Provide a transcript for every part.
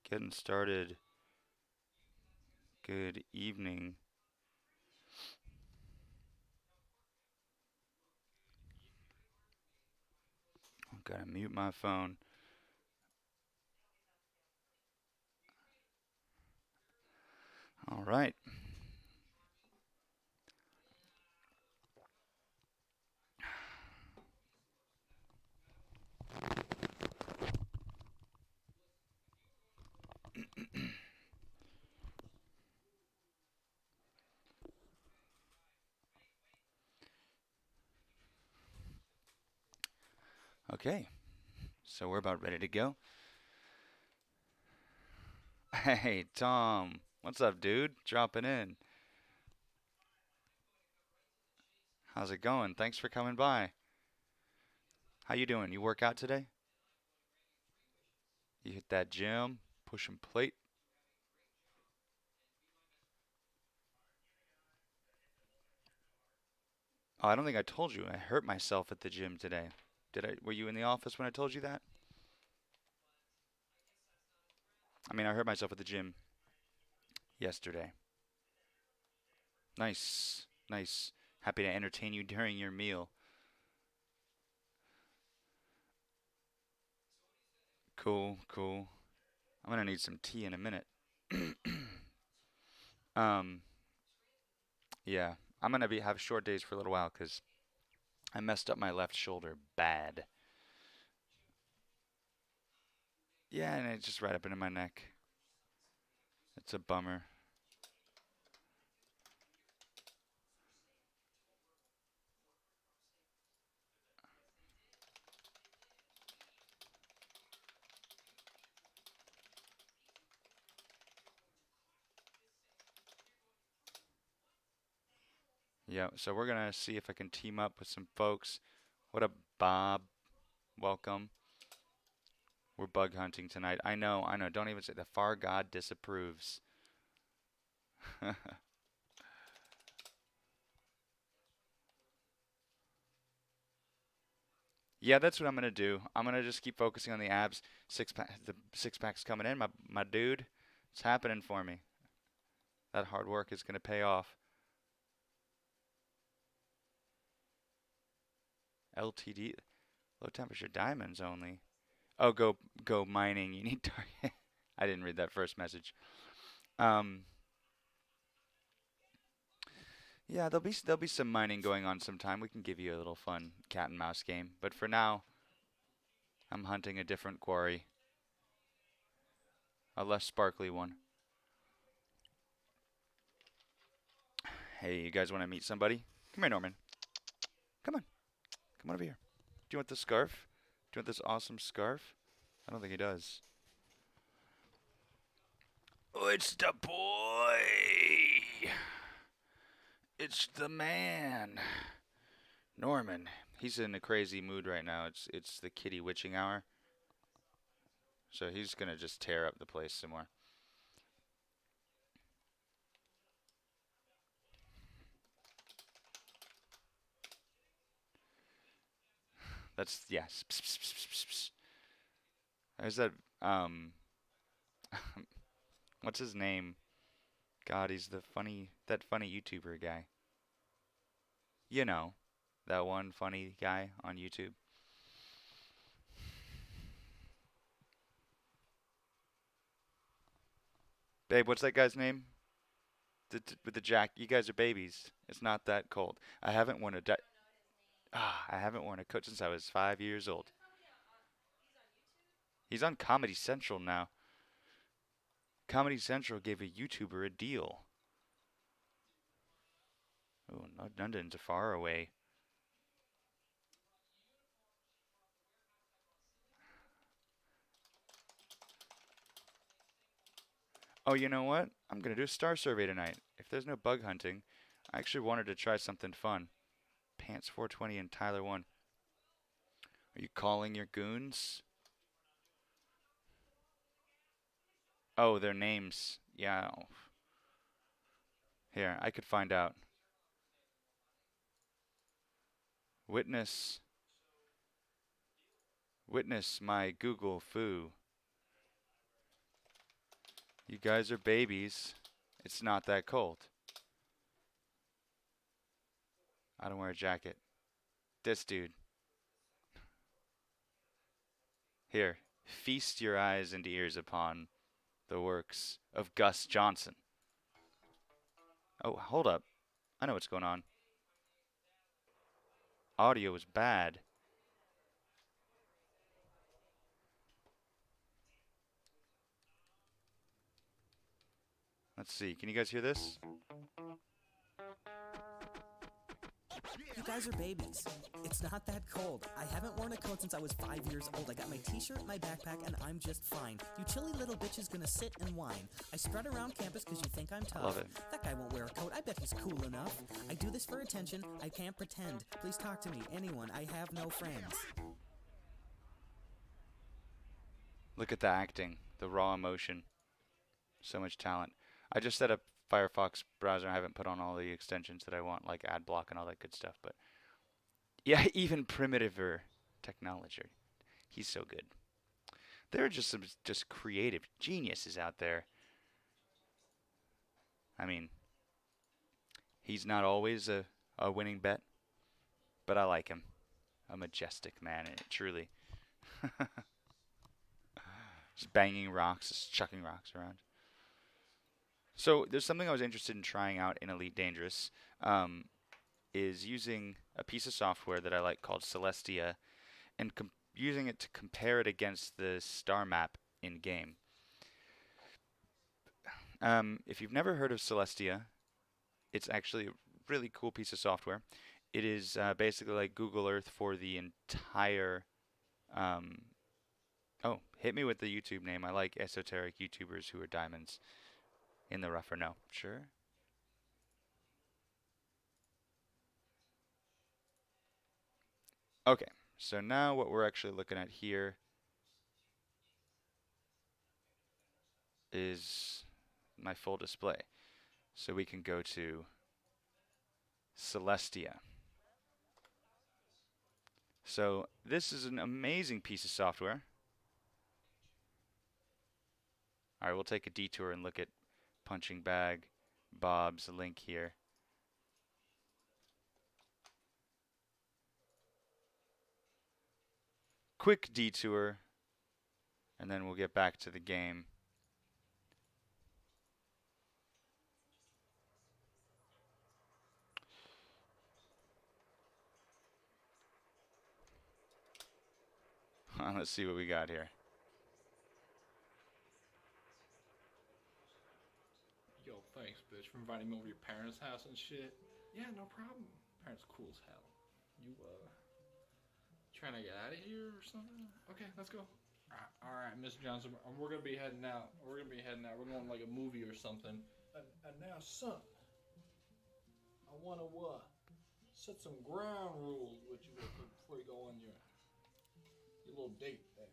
Getting started. Good evening. I'm gonna mute my phone. All right. Okay. So we're about ready to go. Hey, Tom. What's up, dude? Dropping in. How's it going? Thanks for coming by. How you doing? You work out today? You hit that gym, pushing plate? Oh, I don't think I told you. I hurt myself at the gym today. Did I? Were you in the office when I told you that? I mean, I hurt myself at the gym yesterday. Nice. Nice. Happy to entertain you during your meal. Cool, cool. I'm gonna need some tea in a minute. um, yeah, I'm gonna be have short days for a little while because I messed up my left shoulder bad. Yeah, and it's just right up into my neck. It's a bummer. Yeah, so we're gonna see if I can team up with some folks. What up, Bob? Welcome. We're bug hunting tonight. I know, I know. Don't even say the far God disapproves. Yeah, that's what I'm gonna do. I'm gonna just keep focusing on the abs. The six pack's coming in, my dude. It's happening for me. That hard work is gonna pay off. LTD, low temperature diamonds only. Oh, go mining. You need target. I didn't read that first message. Um, yeah, there'll be some mining going on sometime. We can give you a little fun cat and mouse game. But for now, I'm hunting a different quarry, a less sparkly one. Hey, you guys want to meet somebody? Come here, Norman. Come on, come on over here. Do you want the scarf? Do you want this awesome scarf? I don't think he does. Oh, it's the boy. It's the man. Norman. He's in a crazy mood right now. It's the kitty witching hour. So he's gonna just tear up the place some more. That's yes. Pss, pss, pss, pss, pss. There's that what's his name? God, he's that funny YouTuber guy. You know, that one funny guy on YouTube. Babe, what's that guy's name? With the jack. You guys are babies. It's not that cold. I haven't worn a coat since I was 5 years old. He's on Comedy Central now. Comedy Central gave a YouTuber a deal. Oh, London's far away. Oh, you know what? I'm gonna do a star survey tonight. If there's no bug hunting, I actually wanted to try something fun. Pants 420 and Tyler 1. Are you calling your goons? Oh, their names. Yeah. Here, I could find out. Witness. Witness my Google foo. You guys are babies. It's not that cold. I don't wear a jacket. This dude. Here, feast your eyes and ears upon the works of Gus Johnson. Oh, hold up. I know what's going on. Audio is bad. Let's see. Can you guys hear this? You guys are babies. It's not that cold. I haven't worn a coat since I was 5 years old. I got my t-shirt, my backpack, and I'm just fine. You chilly little bitches gonna sit and whine. I strut around campus because you think I'm tough. Love it. That guy won't wear a coat. I bet he's cool enough. I do this for attention. I can't pretend. Please talk to me. Anyone. I have no friends. Look at the acting, the raw emotion. So much talent. I just set up Firefox browser. I haven't put on all the extensions that I want, like ad block and all that good stuff. But yeah, even primitiver technology. He's so good. There are just some just creative geniuses out there. I mean, he's not always a winning bet, but I like him. A majestic man, truly. Just banging rocks, just chucking rocks around. So there's something I was interested in trying out in Elite Dangerous, is using a piece of software that I like called Celestia, and using it to compare it against the star map in game. If you've never heard of Celestia, it's actually a really cool piece of software. It is basically like Google Earth for the entire. Oh, hit me with the YouTube name. I like esoteric YouTubers who are diamonds in the rough or no. Sure. Okay, so now what we're actually looking at here is my full display. So we can go to Celestia. So this is an amazing piece of software. All right, we'll take a detour and look at Punching Bag Bob's link here. Quick detour, and then we'll get back to the game. Let's see what we got here. Yo, thanks, bitch, for inviting me over to your parents' house and shit. Yeah, no problem. Parents cool as hell. You, trying to get out of here or something? Okay, let's go. Alright, Mr. Johnson, we're gonna be heading out. We're going like a movie or something. And now, son, I wanna, set some ground rules with you before you go on your little date there.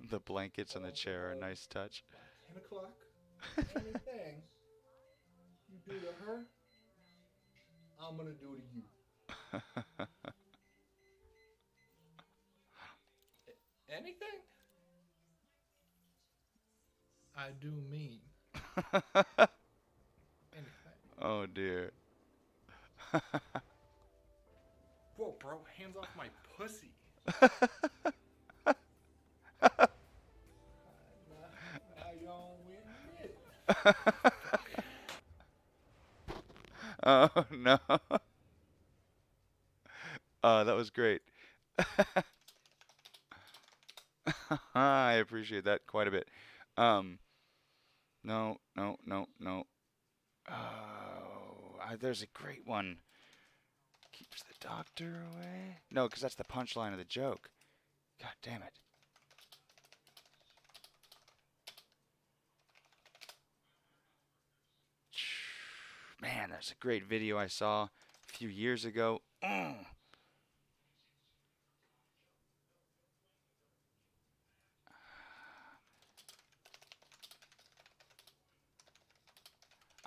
The blankets on the chair are a nice touch. 10 o'clock, anything you do to her, I'm gonna do to you. Anything? I do mean anything. Oh dear. Whoa, bro, hands off my pussy. Now you don't admit it. Oh no. That was great. I appreciate that quite a bit. No, no, no, no. Oh, there's a great one. Keeps the doctor away. No, because that's the punchline of the joke. God damn it. Man, that's a great video I saw a few years ago.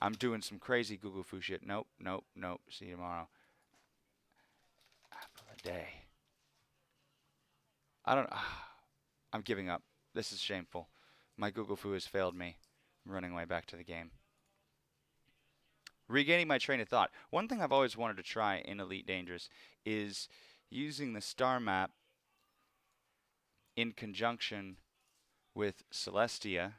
I'm doing some crazy Google Foo shit. Nope, nope, nope. See you tomorrow. Apple a day. I don't. I'm giving up. This is shameful. My Google Foo has failed me. I'm running way back to the game. Regaining my train of thought. One thing I've always wanted to try in Elite Dangerous is using the star map in conjunction with Celestia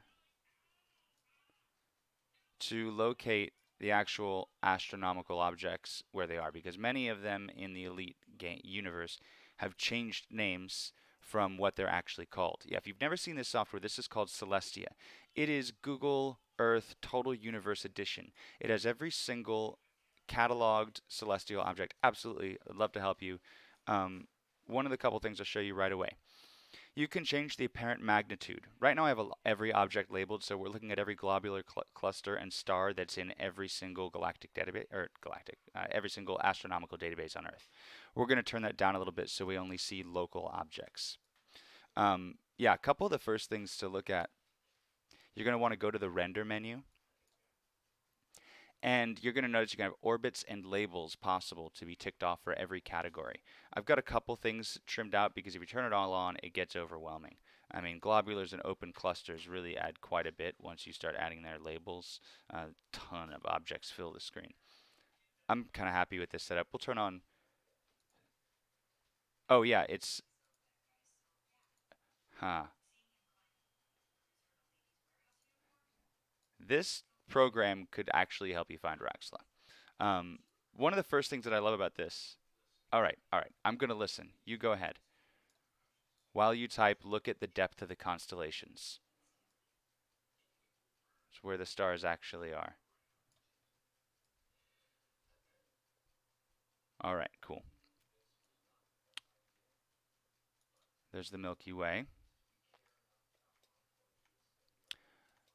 to locate the actual astronomical objects where they are, because many of them in the Elite universe have changed names from what they're actually called. Yeah, if you've never seen this software, this is called Celestia. It is Google Earth Total Universe Edition. It has every single cataloged celestial object. Absolutely, I'd love to help you. One of the couple things I'll show you right away. You can change the apparent magnitude. Right now I have every object labeled, so we're looking at every globular cluster and star that's in every single galactic database, or every single astronomical database on Earth. We're going to turn that down a little bit so we only see local objects. Yeah, a couple of the first things to look at. You're going to want to go to the render menu. And you're going to notice you can have orbits and labels possible to be ticked off for every category. I've got a couple things trimmed out because if you turn it all on, it gets overwhelming. I mean, globulars and open clusters really add quite a bit once you start adding their labels. A ton of objects fill the screen. I'm kind of happy with this setup. We'll turn on... Oh, yeah, it's... Huh. This program could actually help you find Raxla. One of the first things that I love about this... All right. I'm going to listen. You go ahead. While you type, look at the depth of the constellations. It's where the stars actually are. All right, cool. There's the Milky Way.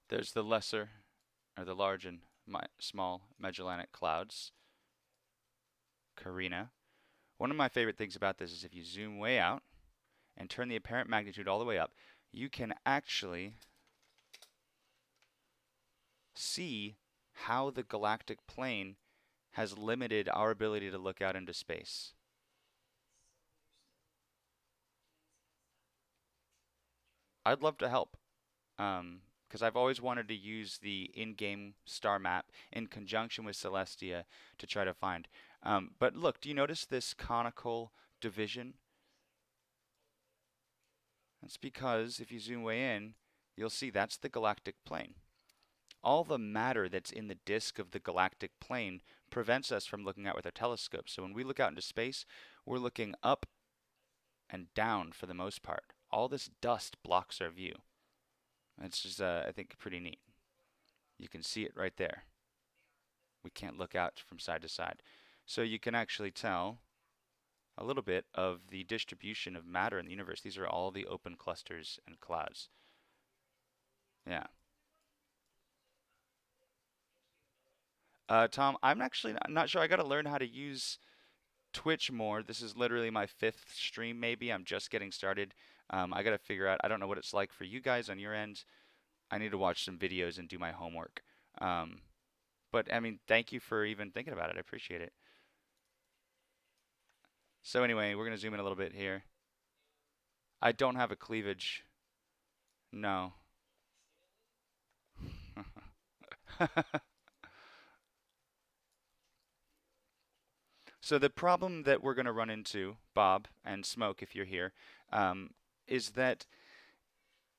There's the lesser, or the large and small Magellanic Clouds. Carina. One of my favorite things about this is if you zoom way out and turn the apparent magnitude all the way up, you can actually see how the galactic plane has limited our ability to look out into space. I'd love to help, because I've always wanted to use the in-game star map in conjunction with Celestia to try to find. But look, do you notice this conical division? That's because if you zoom way in, you'll see that's the galactic plane. All the matter that's in the disk of the galactic plane prevents us from looking out with our telescopes. So when we look out into space, we're looking up and down for the most part. All this dust blocks our view. It's just, I think, pretty neat. You can see it right there. We can't look out from side to side. So you can actually tell a little bit of the distribution of matter in the universe. These are all the open clusters and clouds. Yeah. Tom, I'm actually not sure. I got to learn how to use Twitch more. This is literally my 5th stream maybe. I'm just getting started. I got to figure out, I don't know what it's like for you guys on your end. I need to watch some videos and do my homework. But, I mean, thank you for even thinking about it. I appreciate it. So anyway, we're going to zoom in a little bit here. I don't have a cleavage. No. So the problem that we're going to run into, Bob and Smoke, if you're here, is that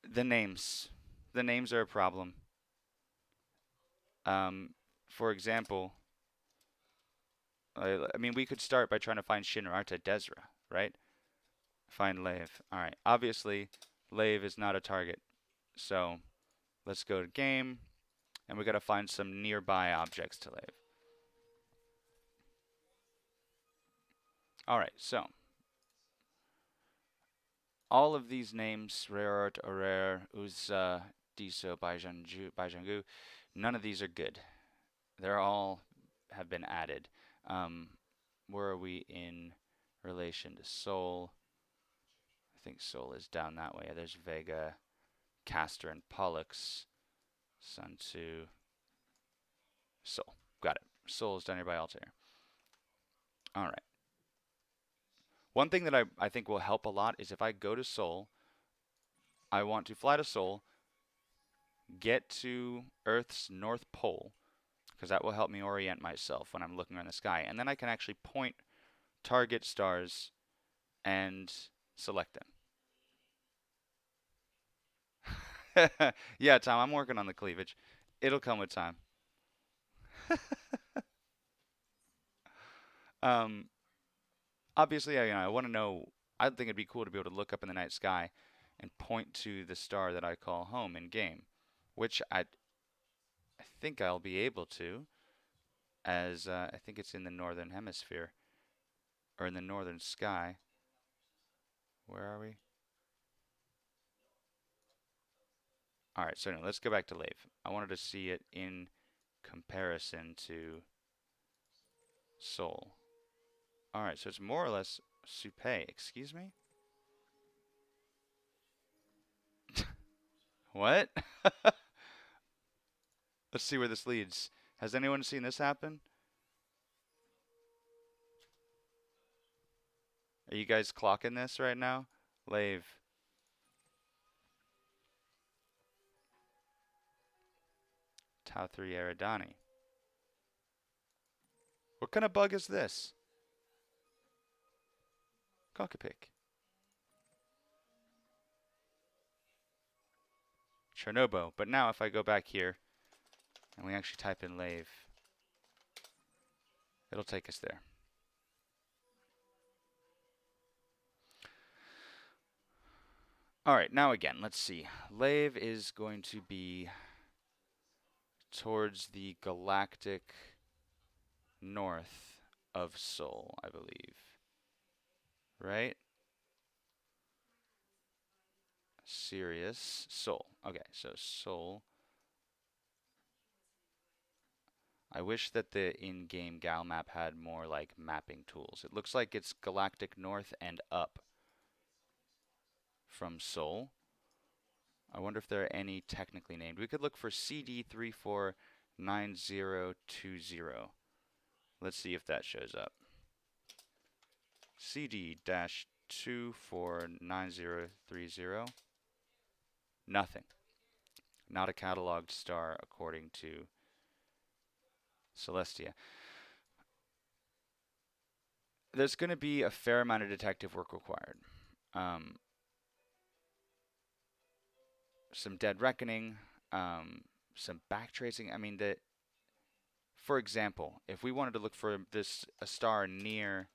the names are a problem. For example, I mean, we could start by trying to find Shinrarta Desra, right? Find Lave. All right. Obviously, Lave is not a target. So let's go to game, and we got to find some nearby objects to Lave. All right. So all of these names, Reort, Orer, Uza, Diso, Baijangu, none of these are good. They're all have been added. Where are we in relation to Sol? I think Sol is down that way. There's Vega, Castor, and Pollux. Sun2, Sol. Got it. Sol is down here by Altair. All right. One thing that I think will help a lot is if I go to Sol, I want to fly to Sol, get to Earth's North Pole, because that will help me orient myself when I'm looking around the sky. And then I can actually point target stars and select them. Yeah, Tom, I'm working on the cleavage. It'll come with time. Um, obviously, I want to know. I think it'd be cool to be able to look up in the night sky and point to the star that I call home in game, which I think I'll be able to, as I think it's in the northern hemisphere or in the northern sky. Where are we? All right, so no, let's go back to Lave. I wanted to see it in comparison to Sol. All right, so it's more or less Supé. Excuse me? What? Let's see where this leads. Has anyone seen this happen? Are you guys clocking this right now? Lave. Tau 3 Eridani. What kind of bug is this? Cockapic. Chernobo. But now if I go back here and we actually type in Lave, it'll take us there. All right, now again, let's see. Lave is going to be towards the galactic north of Sol, I believe. Right? Sirius, Sol. Okay, so Sol. I wish that the in-game Gal map had more like mapping tools. It looks like it's galactic north and up from Sol. I wonder if there are any technically named. We could look for CD349020. Let's see if that shows up. CD-249030. Nothing. Not a cataloged star according to Celestia. There's going to be a fair amount of detective work required. Some dead reckoning, some backtracing. I mean, for example, if we wanted to look for a star near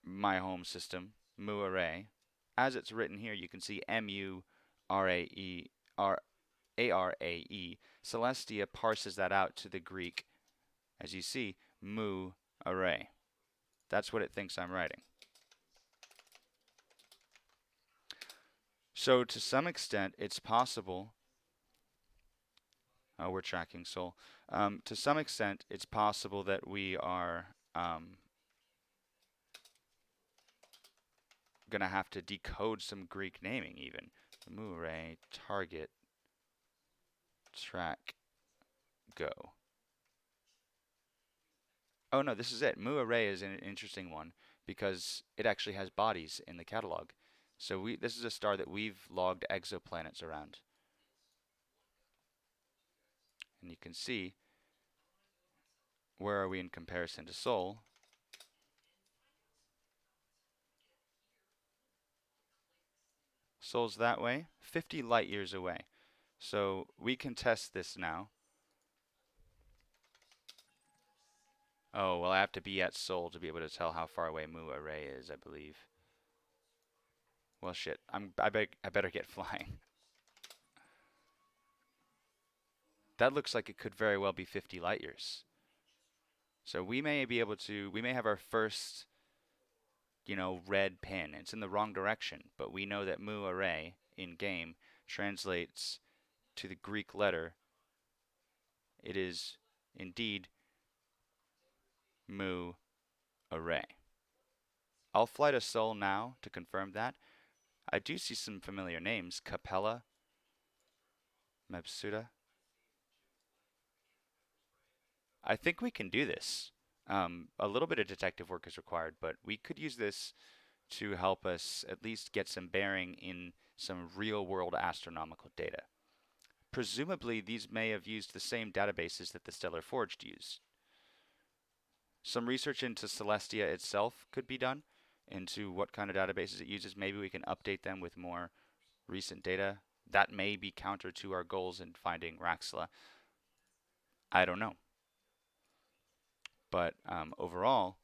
my home system, Mu Array, as it's written here, you can see M-U-R-A-E, A-R-A-E. Celestia parses that out to the Greek, as you see, Mu Array. That's what it thinks I'm writing. So to some extent, it's possible. Oh, we're tracking Sol. To some extent, it's possible that we are going to have to decode some Greek naming even. Mu Array, target, track, go. Oh no, this is it. Mu Array is an interesting one because it actually has bodies in the catalog. So this is a star that we've logged exoplanets around. And you can see, where are we in comparison to Sol? Sol's that way, 50 light years away. So we can test this now. Oh, well, I have to be at Sol to be able to tell how far away Mu Array is, I believe. Well, shit. I better get flying. That looks like it could very well be 50 light years. So we may be able to, we may have our first, red pin. It's in the wrong direction, but we know that Mu Array in game translates to the Greek letter. It is indeed Mu Array. I'll fly to Sol now to confirm that. I do see some familiar names. Capella, Mabsuda. I think we can do this. A little bit of detective work is required, but we could use this to help us at least get some bearing in some real-world astronomical data. presumably these may have used the same databases that the Stellar Forged used. Some research into Celestia itself could be done, into what kind of databases it uses. Maybe we can update them with more recent data. That may be counter to our goals in finding Raxela. I don't know. But overall,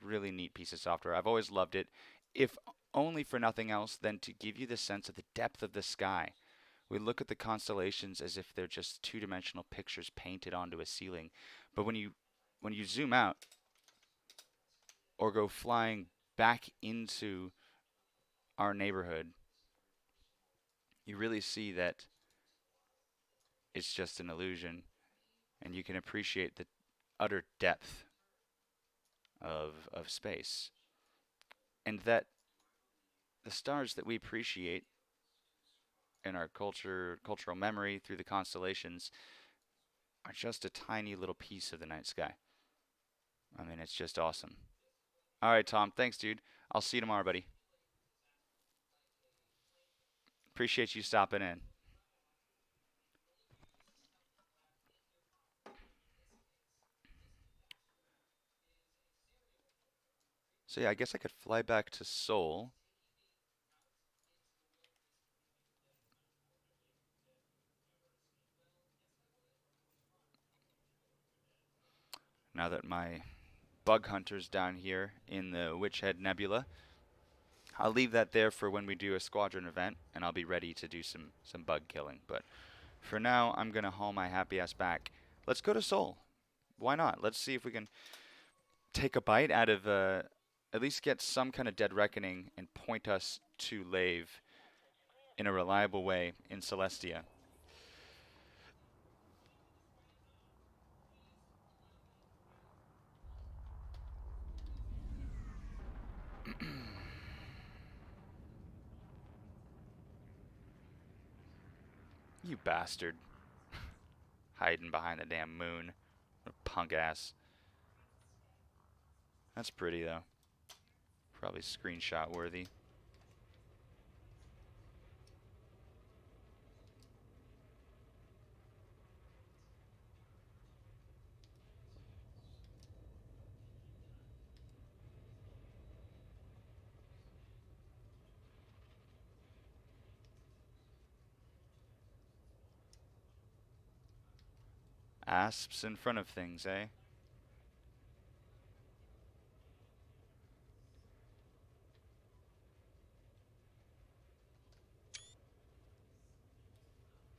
really neat piece of software. I've always loved it, if only for nothing else than to give you the sense of the depth of the sky. We look at the constellations as if they're just two-dimensional pictures painted onto a ceiling. But when you zoom out or go flying back into our neighborhood, you really see that it's just an illusion, and you can appreciate the utter depth of space. And that the stars that we appreciate in our cultural memory through the constellations are just a tiny little piece of the night sky. I mean, it's just awesome. All right, Tom. Thanks, dude. I'll see you tomorrow, buddy. Appreciate you stopping in. So yeah, I guess I could fly back to Seoul. Now that my bug hunter's down here in the Witch Head Nebula. I'll leave that there for when we do a squadron event, and I'll be ready to do some bug killing. But for now, I'm going to haul my happy ass back. Let's go to Seoul. Why not? Let's see if we can take a bite out of, at least get some kind of dead reckoning and point us to Lave in a reliable way in Celestia. You bastard. Hiding behind the damn moon. Punk ass. That's pretty though. Probably screenshot worthy. Asps in front of things, eh?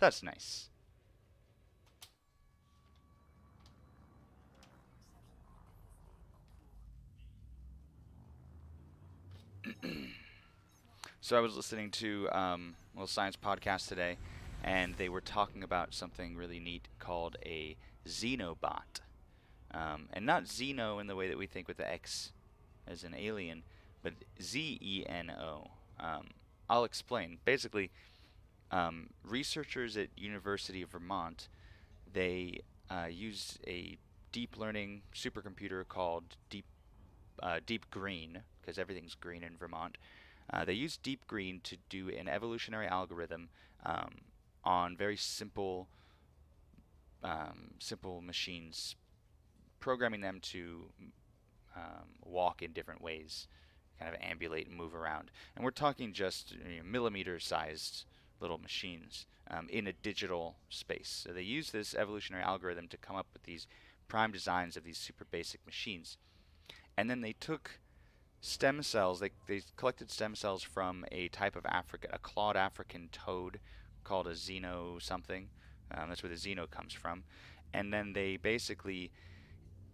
That's nice. So I was listening to a little science podcast today, and they were talking about something really neat called a xenobot. And not xeno in the way that we think with the X as an alien, but Zeno. I'll explain. Basically, researchers at University of Vermont, they used a deep learning supercomputer called Deep Green, because everything's green in Vermont. They used Deep Green to do an evolutionary algorithm on very simple machines, programming them to walk in different ways, kind of ambulate and move around. And we're talking just millimeter-sized little machines in a digital space. So they use this evolutionary algorithm to come up with these prime designs of these super basic machines. And then they took stem cells, they collected stem cells from a type of a clawed African toad called a xeno something. That's where the xeno comes from. And then they basically,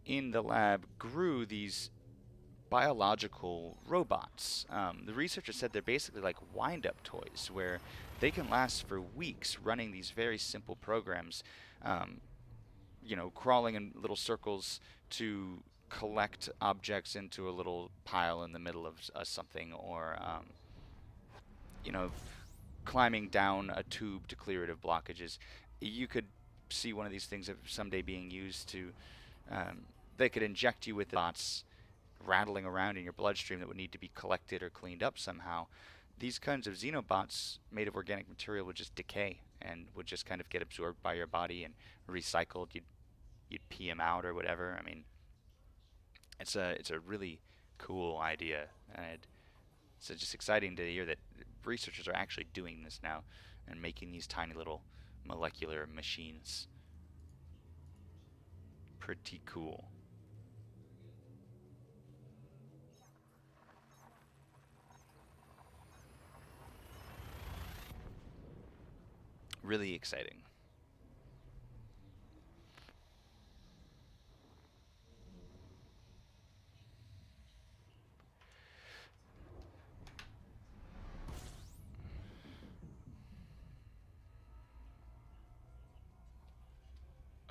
in the lab, grew these biological robots. The researchers said they're basically like wind-up toys, where they can last for weeks running these very simple programs, crawling in little circles to collect objects into a little pile in the middle of something, or climbing down a tube to clear it of blockages. You could see one of these things someday being used to, they could inject you with bots rattling around in your bloodstream that would need to be collected or cleaned up somehow. These kinds of xenobots made of organic material would just decay and would just kind of get absorbed by your body and recycled. You'd pee them out or whatever. I mean, it's a really cool idea, and it's just exciting to hear that researchers are actually doing this now and making these tiny little molecular machines. Pretty cool. Really exciting.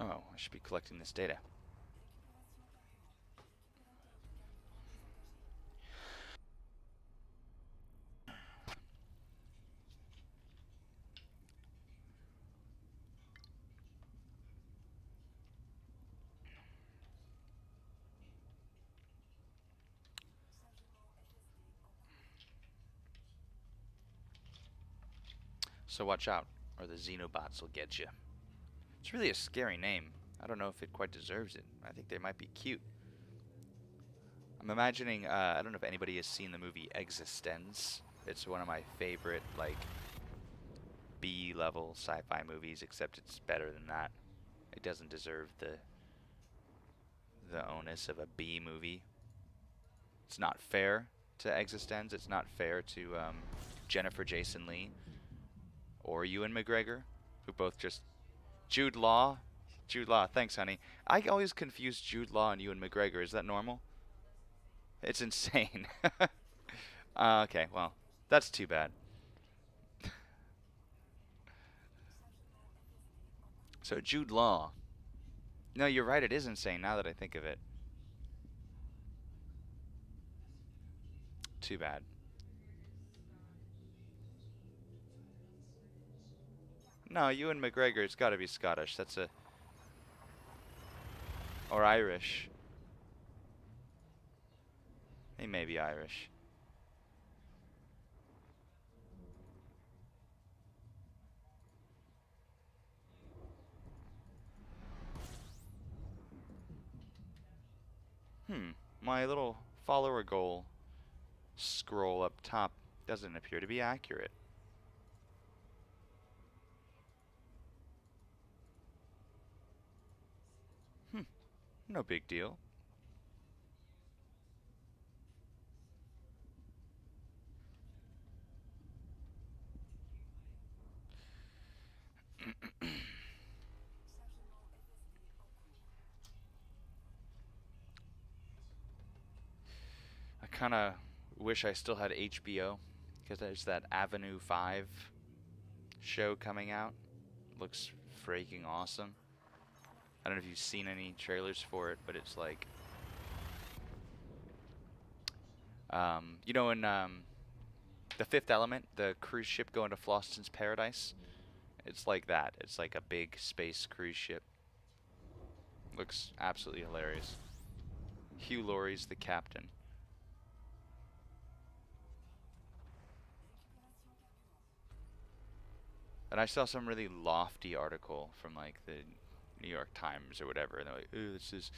Oh, I should be collecting this data. So watch out, or the Xenobots will get you. It's really a scary name. I don't know if it quite deserves it. I think they might be cute. I'm imagining, I don't know if anybody has seen the movie Existence. It's one of my favorite, like, B-level sci-fi movies, except it's better than that. It doesn't deserve the onus of a B movie. It's not fair to Existence. It's not fair to Jennifer Jason Leigh or Ewan McGregor, who both just Jude Law. Jude Law, thanks, honey. I always confuse Jude Law and Ewan McGregor. Is that normal? It's insane. Okay, well, that's too bad. So Jude Law. No, you're right. It is insane now that I think of it. Too bad. No, Ewan McGregor's got to be Scottish. That's a or Irish. He may be Irish. My little follower goal scroll up top doesn't appear to be accurate. No big deal. I kind of wish I still had HBO because there's that Avenue 5 show coming out. Looks freaking awesome. I don't know if you've seen any trailers for it, but it's like, you know, in The Fifth Element, the cruise ship going to Floston's Paradise. It's like that. It's like a big space cruise ship. Looks absolutely hilarious. Hugh Laurie's the captain. And I saw some really lofty article from like the New York Times or whatever, and they're like, "Oh, this is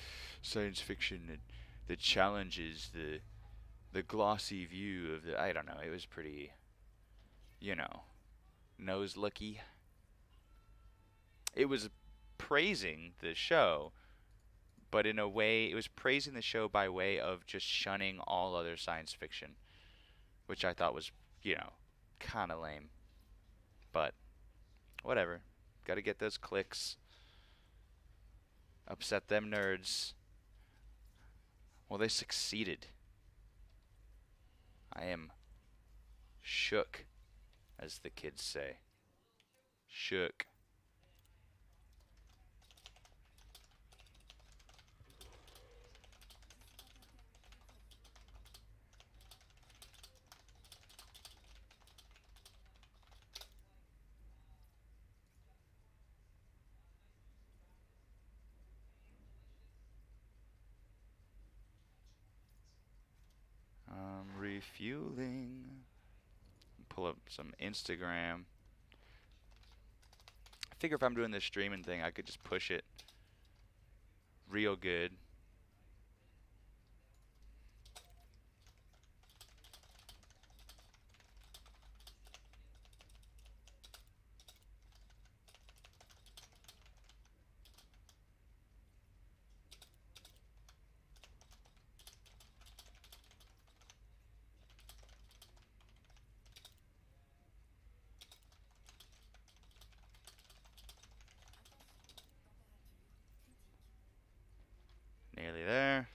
science fiction that challenges the glossy view of the." I don't know. It was pretty, you know, nose looky. It was praising the show, but in a way, it was praising the show by way of just shunning all other science fiction, which I thought was, you know, kind of lame. But whatever. Got to get those clicks. Upset them nerds. Well, they succeeded. I am shook, as the kids say. Shook. Refueling. Pull up some Instagram. figure if I'm doing this streaming thing, I could just push it real good. Nearly there.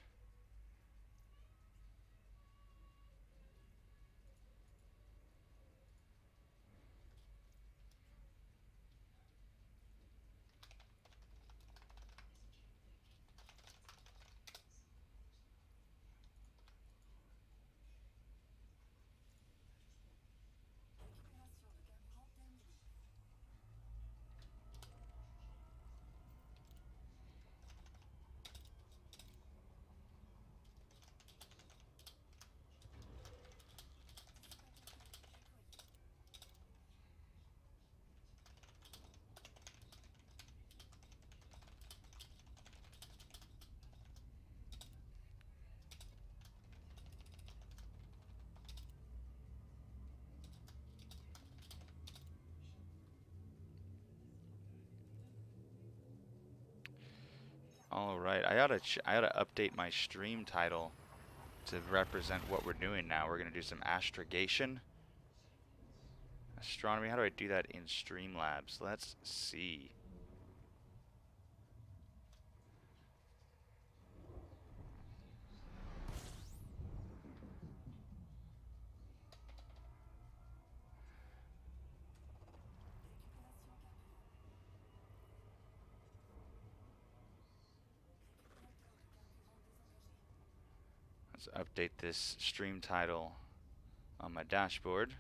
All right, I oughta update my stream title to represent what we're doing now. We're gonna do some astrogation, astronomy. How do I do that in Streamlabs? Let's see. Let's update this stream title on my dashboard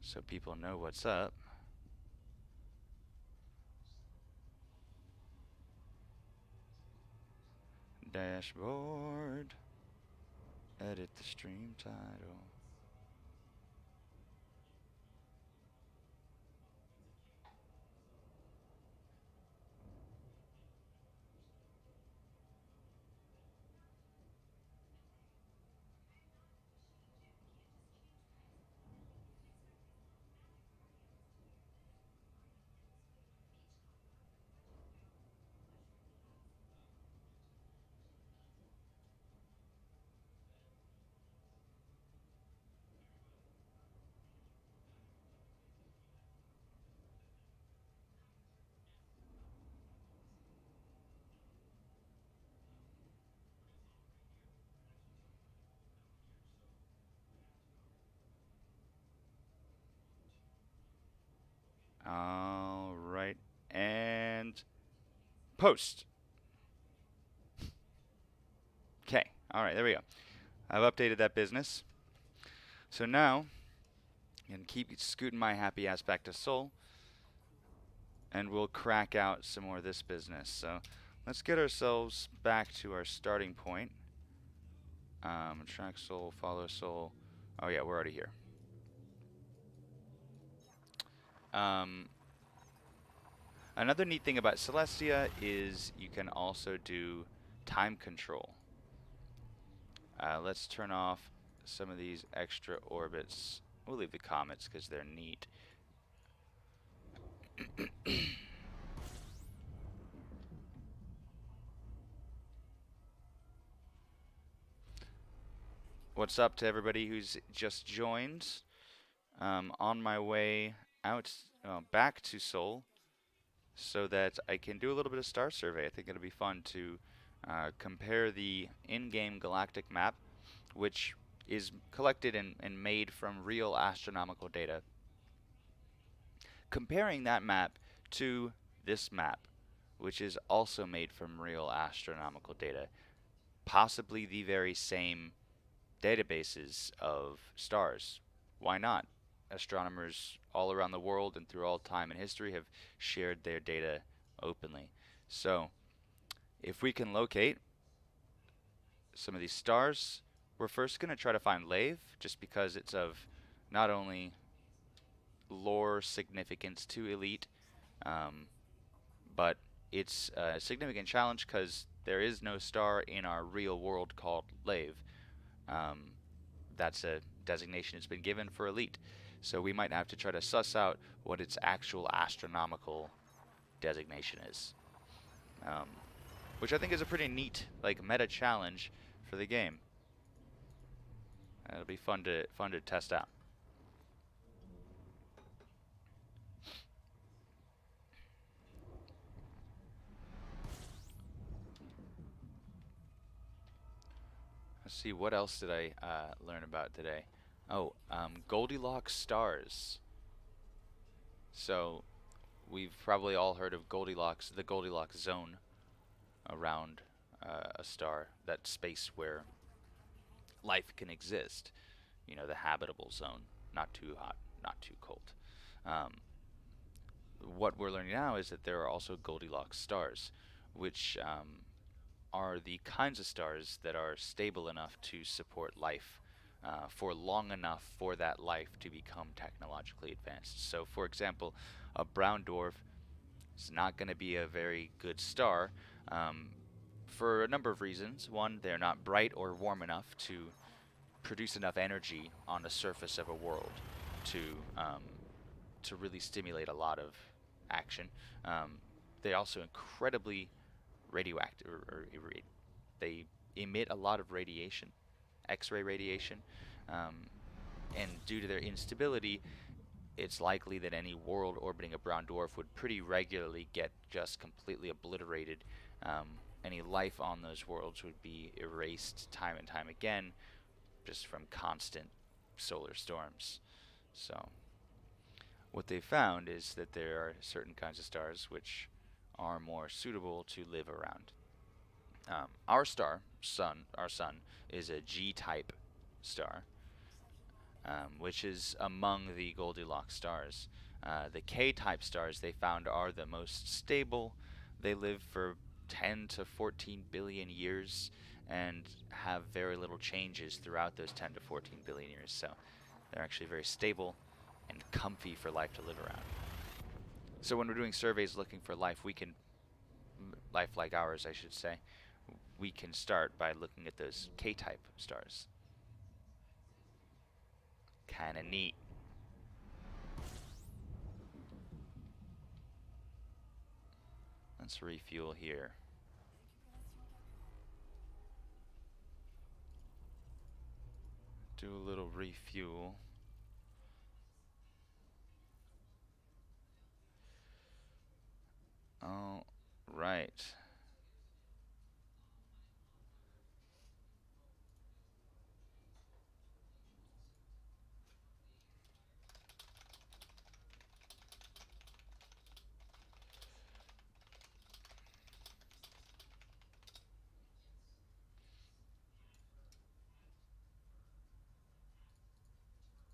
so people know what's up. Dashboard. Edit the stream title. All right, and post. Okay, all right, there we go. I've updated that business. So now, I can keep scooting my happy ass back to Seoul, and we'll crack out some more of this business. So let's get ourselves back to our starting point. Track Seoul, follow Seoul. Oh yeah, we're already here. Another neat thing about Celestia is you can also do time control. Let's turn off some of these extra orbits. We'll leave the comets because they're neat. What's up to everybody who's just joined? On my way out, back to Seoul, so that I can do a little bit of star survey. I think it'll be fun to compare the in-game galactic map, which is collected and made from real astronomical data, comparing that map to this map, which is also made from real astronomical data, possibly the very same databases of stars. Why not? Astronomers all around the world and through all time and history have shared their data openly. So, if we can locate some of these stars, we're first going to try to find Lave, just because it's of not only lore significance to Elite, um, but it's a significant challenge because there is no star in our real world called Lave. Um, that's a designation it's been given for Elite. So we might have to try to suss out what its actual astronomical designation is. Um, which I think is a pretty neat, like, meta challenge for the game. It'll be fun to test out. Let's see, what else did I learn about today? Oh, Goldilocks stars. So we've probably all heard of Goldilocks, the Goldilocks zone around a star, that space where life can exist. You know, the habitable zone, not too hot, not too cold. Um, what we're learning now is that there are also Goldilocks stars, which are the kinds of stars that are stable enough to support life for long enough for that life to become technologically advanced. So, for example, a brown dwarf is not going to be a very good star um, for a number of reasons. One, they're not bright or warm enough to produce enough energy on the surface of a world to to really stimulate a lot of action. Um, they're also incredibly radioactive, they emit a lot of radiation, X-ray radiation, um, and due to their instability, it's likely that any world orbiting a brown dwarf would pretty regularly get just completely obliterated. Any life on those worlds would be erased time and time again, just from constant solar storms. So what they found is that there are certain kinds of stars which are more suitable to live around. Our sun, is a G-type star, which is among the Goldilocks stars. The K-type stars they found are the most stable. They live for 10 to 14 billion years and have very little changes throughout those 10 to 14 billion years. So they're actually very stable and comfy for life to live around. So when we're doing surveys looking for life, life like ours, I should say, we can start by looking at those K-type stars. Kinda neat. Let's refuel here. Do a little refuel. All right.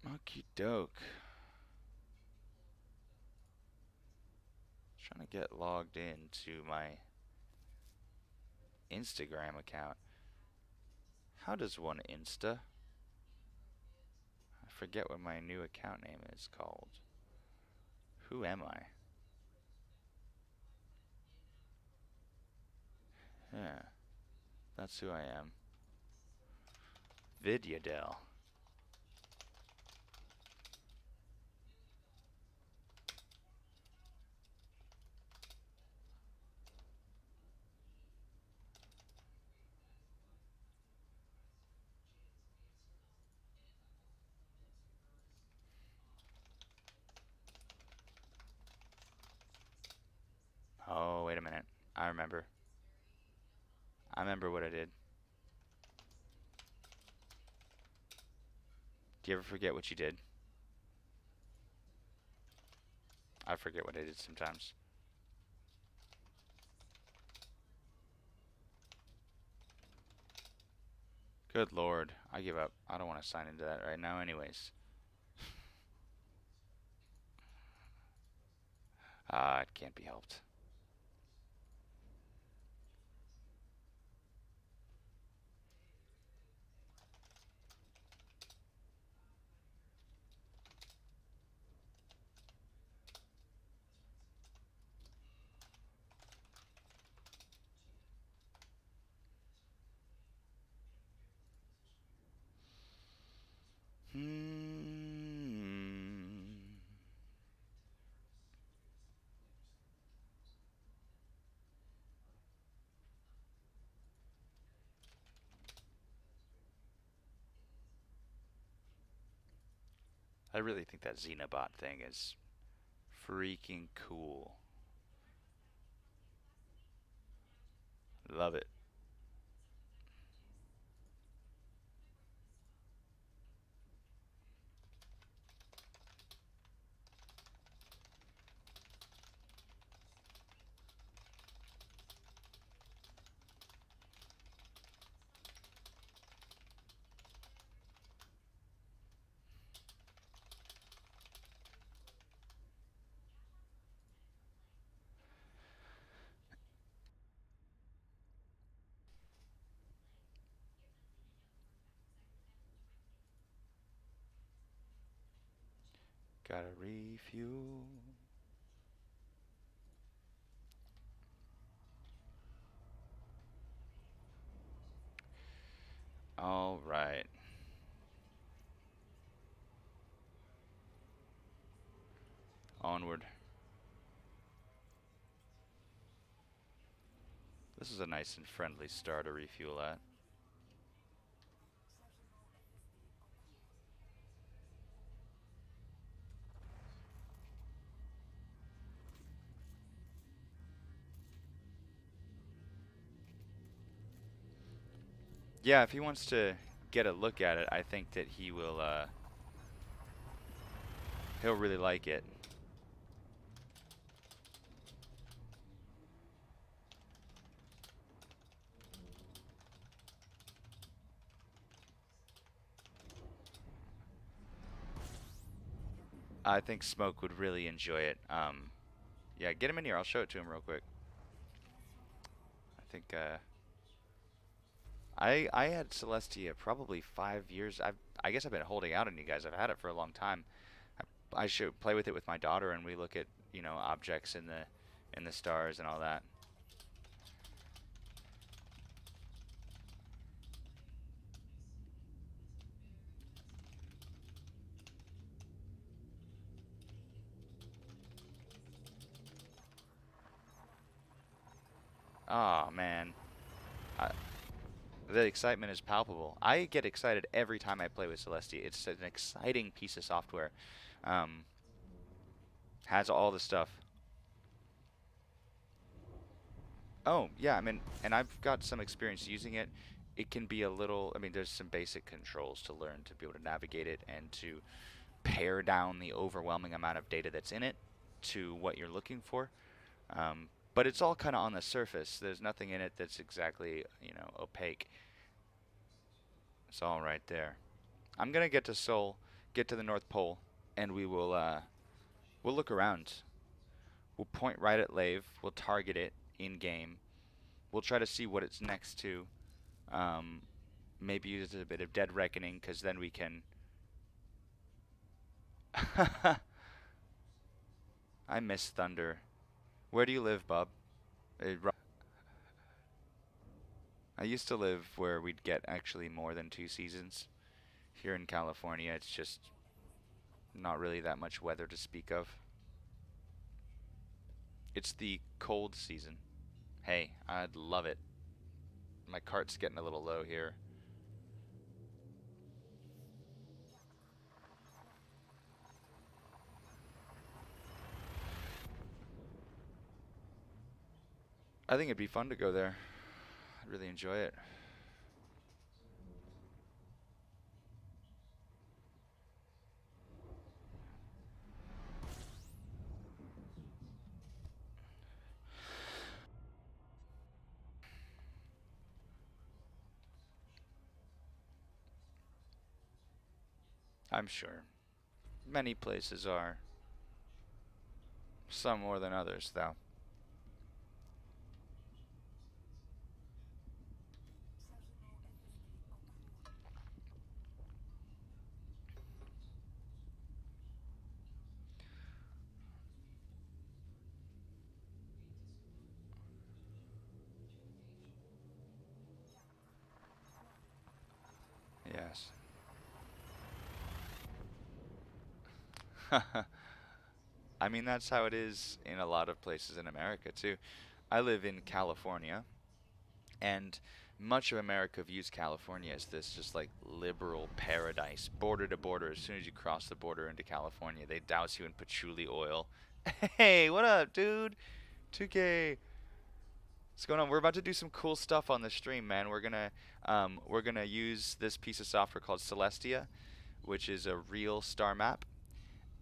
Okie doke. Trying to get logged into my Instagram account. How does one Insta? I forget what my new account name is called. Who am I? Yeah, that's who I am. Vidyadel. Oh, wait a minute. I remember. I remember what I did. Do you ever forget what you did? I forget what I did sometimes. Good lord. I give up. I don't want to sign into that right now anyways. It can't be helped. really think that Xenobot thing is freaking cool. Love it. Gotta refuel. All right. Onward. This is a nice and friendly star to refuel at. Yeah, if he wants to get a look at it, I think that he'll really like it. I think Smoke would really enjoy it. Yeah, get him in here. I'll show it to him real quick. I think I had Celestia probably 5 years. I guess I've been holding out on you guys. I've had it for a long time. I should play with it with my daughter, and we look at objects in the stars and all that. Oh man, I, the excitement is palpable. I get excited every time I play with Celestia. It's an exciting piece of software. Um, has all the stuff. Oh, yeah, I mean, and I've got some experience using it. It can be a little, I mean, there's some basic controls to learn to be able to navigate it and to pare down the overwhelming amount of data that's in it to what you're looking for. But it's all kind of on the surface. There's nothing in it that's exactly, opaque. It's all right there. I'm gonna get to Seoul, get to the North Pole, and we'll look around. We'll point right at Lave. We'll target it in game. We'll try to see what it's next to. Um, Maybe use a bit of Dead Reckoning, because then we can. I miss Thunder. Where do you live, Bob? I used to live where we'd get actually more than 2 seasons. Here in California, it's just not really that much weather to speak of. It's the cold season. Hey, I'd love it. My cart's getting a little low here. I think it'd be fun to go there. I'd really enjoy it. I'm sure. Many places are. Some more than others, though. Yes. I mean, that's how it is in a lot of places in America, too. I live in California, and much of America views California as this just like liberal paradise, border to border. As soon as you cross the border into California, they douse you in patchouli oil. Hey, what up, dude? 2K. What's going on? We're about to do some cool stuff on the stream, man. We're gonna use this piece of software called Celestia, which is a real star map,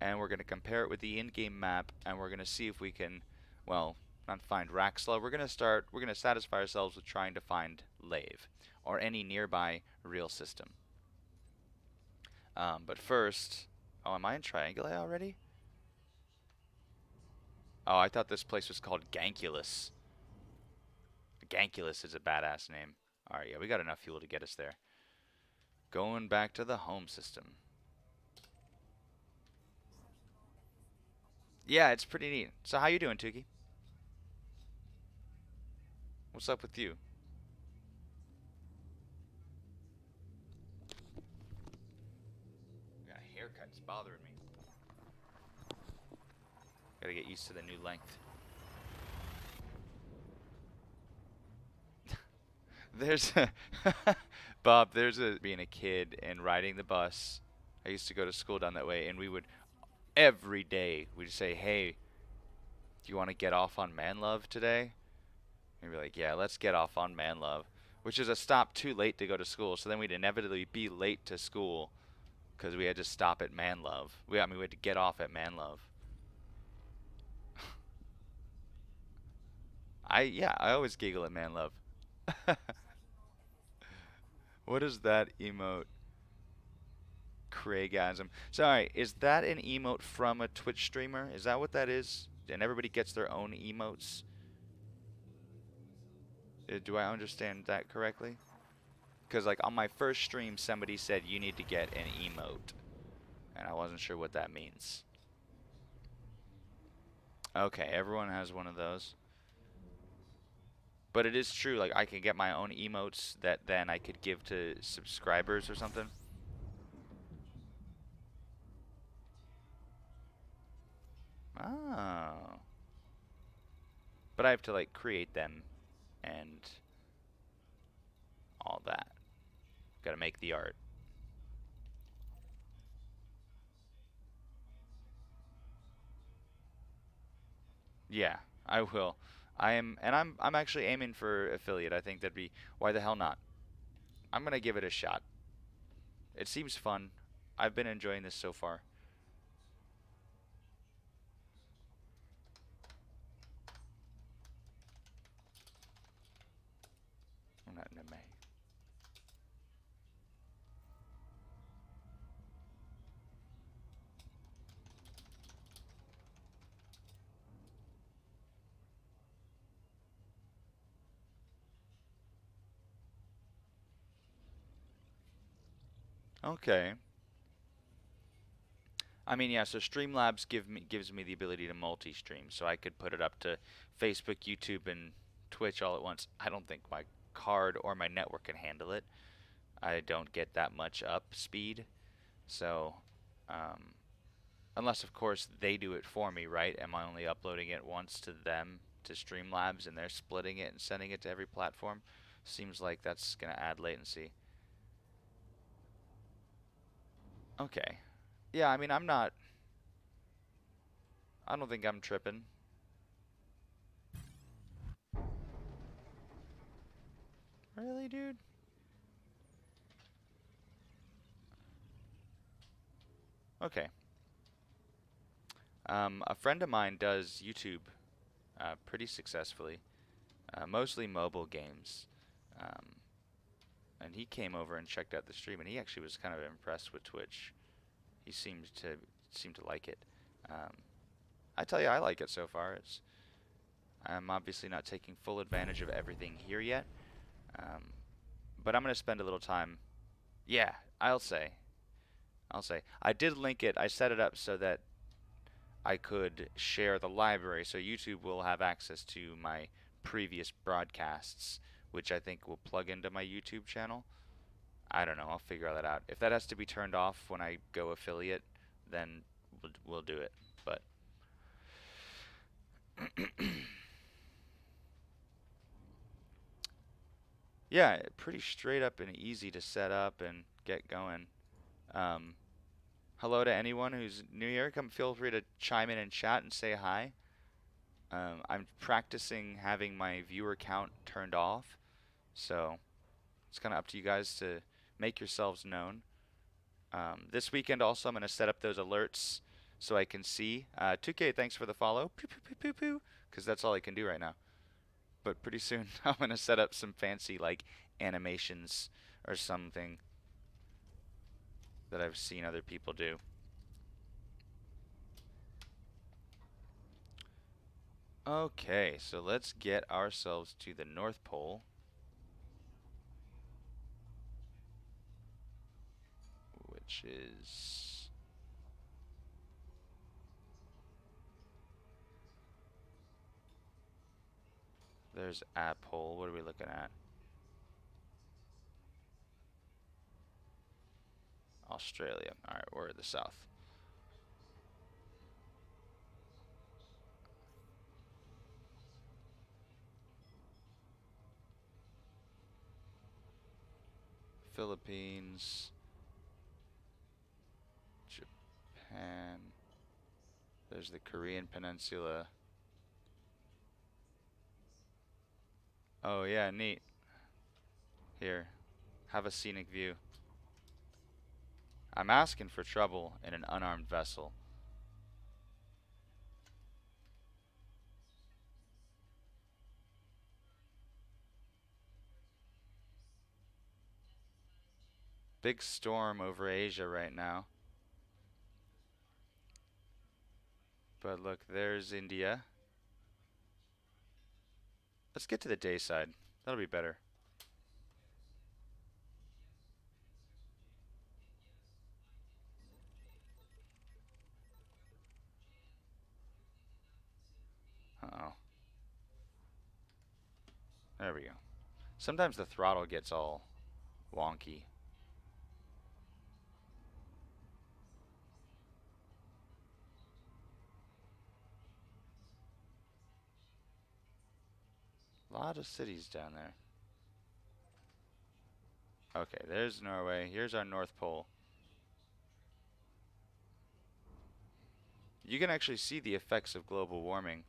and we're gonna compare it with the in-game map, and we're gonna see if we can, well, not find Raxla. We're gonna satisfy ourselves with trying to find Lave or any nearby real system. But first, oh, am I in Triangulate already? Oh, I thought this place was called Gankulus. Gankulus is a badass name. Alright, yeah, we got enough fuel to get us there. Going back to the home system. Yeah, it's pretty neat. So how you doing, Tuki? What's up with you? Got a haircut. It's bothering me. Gotta get used to the new length. There's a Bob, there's a being a kid and riding the bus. I used to go to school down that way, and we would every day we'd say, "Hey, do you want to get off on Man Love today?" And we'd be like, "Yeah, let's get off on Man Love," which is a stop too late to go to school. So then we'd inevitably be late to school because we had to stop at Man Love. I mean, we had to get off at Man Love. I always giggle at Man Love. What is that emote? Craigasm. Sorry, is that an emote from a Twitch streamer? Is that what that is? And everybody gets their own emotes? Do I understand that correctly? Because like on my first stream, somebody said you need to get an emote, and I wasn't sure what that means. Okay, everyone has one of those. But it is true, like I can get my own emotes that then I could give to subscribers or something. Oh. But I have to like create them and all that. Gotta make the art. Yeah, I will. I'm actually aiming for affiliate. I think that'd be, why the hell not? I'm gonna give it a shot. It seems fun. I've been enjoying this so far. I'm not in a May. Okay. I mean, yeah, so Streamlabs gives me the ability to multi-stream, so I could put it up to Facebook, YouTube, and Twitch all at once. I don't think my card or my network can handle it. I don't get that much up speed, so um, unless of course they do it for me, right? Am I only uploading it once to them to Streamlabs and they're splitting it and sending it to every platform? Seems like that's gonna add latency. Okay. Yeah, I mean, I don't think I'm tripping. Really, dude? Okay. A friend of mine does YouTube pretty successfully, mostly mobile games. Um, and he came over and checked out the stream, and he actually was kind of impressed with Twitch. He seemed to like it. Um, I tell you, I like it so far. I'm obviously not taking full advantage of everything here yet, but I'm gonna spend a little time. Yeah, I'll say. I did link it. I set it up so that I could share the library, so YouTube will have access to my previous broadcasts, which I think will plug into my YouTube channel. I don't know. I'll figure all that out. If that has to be turned off when I go affiliate, then we'll do it. But Yeah, pretty straight up and easy to set up and get going. Um, Hello to anyone who's new here. Come feel free to chime in and chat and say hi. I'm practicing having my viewer count turned off, so it's kind of up to you guys to make yourselves known. This weekend also I'm going to set up those alerts so I can see. 2K, thanks for the follow. Pew, pew, pew, pew, pew, because that's all I can do right now. But pretty soon I'm going to set up some fancy like animations or something that I've seen other people do. Okay, so let's get ourselves to the North Pole, which is there's a pole. What are we looking at? Australia. All right, we're at the south. Philippines, Japan. There's the Korean Peninsula. Oh yeah, neat. Here, have a scenic view. I'm asking for trouble in an unarmed vessel. Big storm over Asia right now. But look, there's India. Let's get to the day side. That'll be better. Uh-oh. There we go. Sometimes the throttle gets all wonky. A lot of cities down there. Okay, there's Norway. Here's our North Pole. You can actually see the effects of global warming.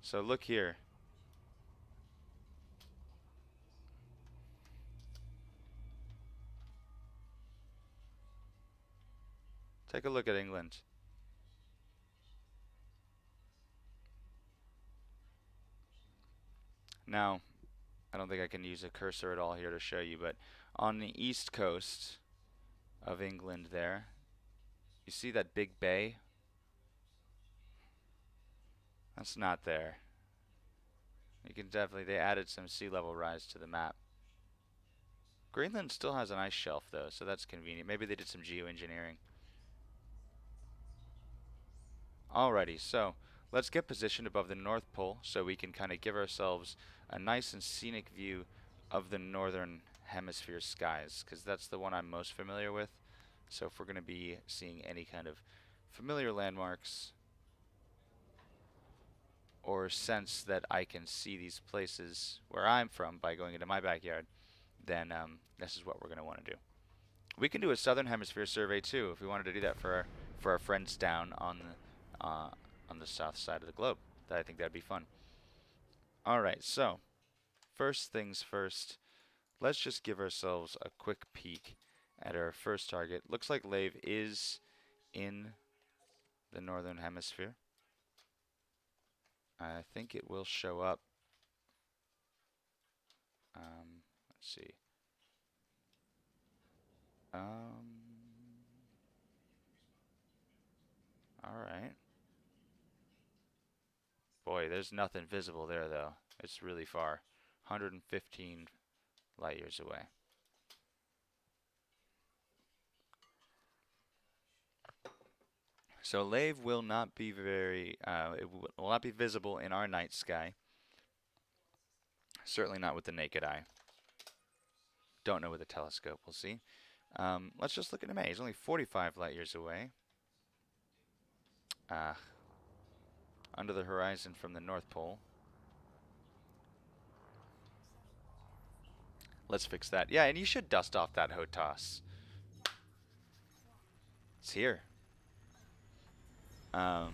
So look here. Take a look at England. Now, I don't think I can use a cursor at all here to show you, but on the east coast of England there, you see that big bay? That's not there. You can definitely, they added some sea level rise to the map. Greenland still has an ice shelf though, so that's convenient. Maybe they did some geoengineering. Alrighty, so let's get positioned above the North Pole so we can kind of give ourselves a nice and scenic view of the northern hemisphere skies, because that's the one I'm most familiar with. So if we're going to be seeing any kind of familiar landmarks or sense that I can see these places where I'm from by going into my backyard, then this is what we're going to want to do. We can do a southern hemisphere survey too if we wanted to do that for our friends down on the south side of the globe. I think that'd be fun. All right, so first things first, let's just give ourselves a quick peek at our first target. Looks like Lave is in the northern hemisphere. I think it will show up. Let's see. All right. Boy, there's nothing visible there though. It's really far. 115 light years away. So Lave will not be it will not be visible in our night sky. Certainly not with the naked eye. Don't know with a telescope. We'll see. Let's just look at May. He's only 45 light years away. Under the horizon from the North Pole. Let's fix that. Yeah, and you should dust off that HOTAS. It's here. Oh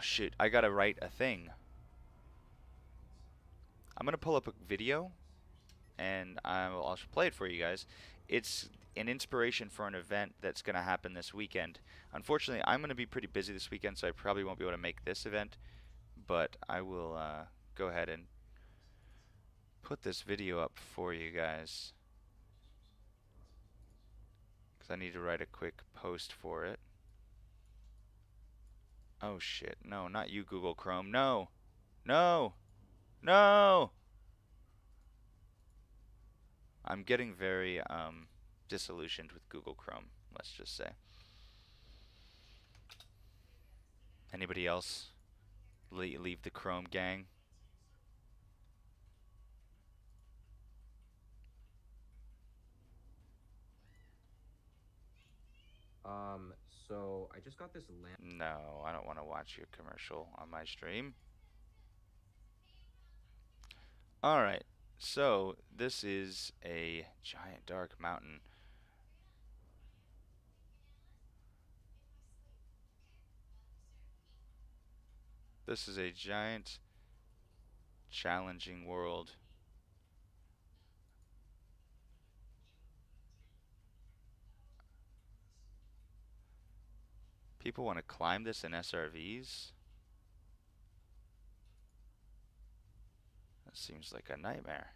shoot, I gotta write a thing. I'm gonna pull up a video and I'll play it for you guys. It's an inspiration for an event that's gonna happen this weekend. Unfortunately, I'm gonna be pretty busy this weekend, so I probably won't be able to make this event, but I will go ahead and put this video up for you guys because I need to write a quick post for it. Oh shit, no, not you, Google Chrome. No! No! No! I'm getting very disillusioned with Google Chrome, let's just say. Anybody else leave the Chrome gang? So I just got this lamp. No, I don't want to watch your commercial on my stream. Alright, so this is a giant dark mountain. This is a giant, challenging world. People want to climb this in SRVs? That seems like a nightmare.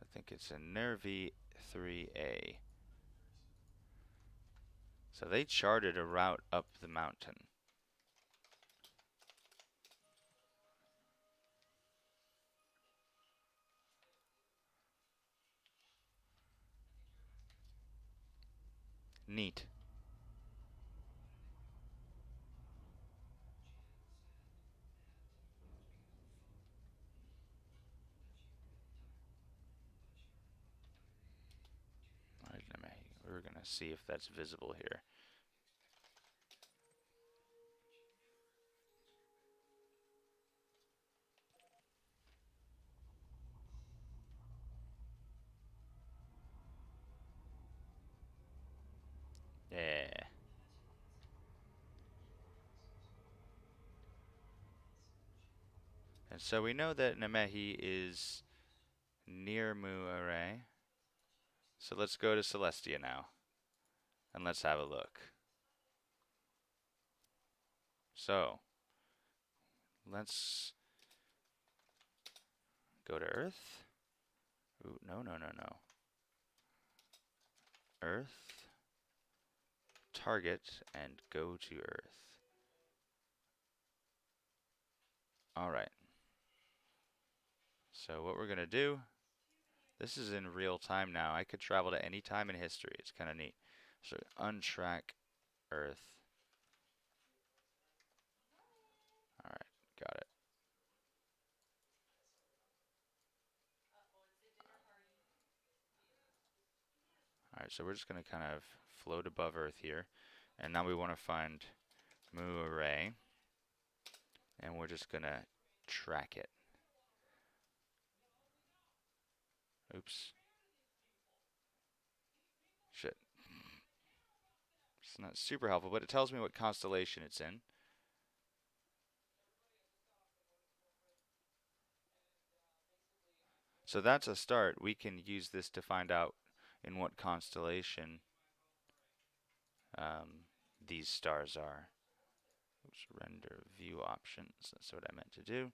I think it's a Nervi 3A. So they charted a route up the mountain. Neat. Alright, we're gonna see if that's visible here. Yeah. And so we know that Namehi is near Muare. So let's go to Celestia now. And let's have a look. So, let's go to Earth. Ooh, no, no, no, no. Earth. Target and go to Earth. Alright. So what we're going to do, this is in real time now. I could travel to any time in history. It's kind of neat. So untrack Earth. Alright, got it. Alright, so we're just going to kind of float above Earth here. And now we want to find Mu Array. And we're just going to track it. Oops. Shit. It's not super helpful, but it tells me what constellation it's in. So that's a start. We can use this to find out in what constellation these stars are. Oops, render view options. That's what I meant to do.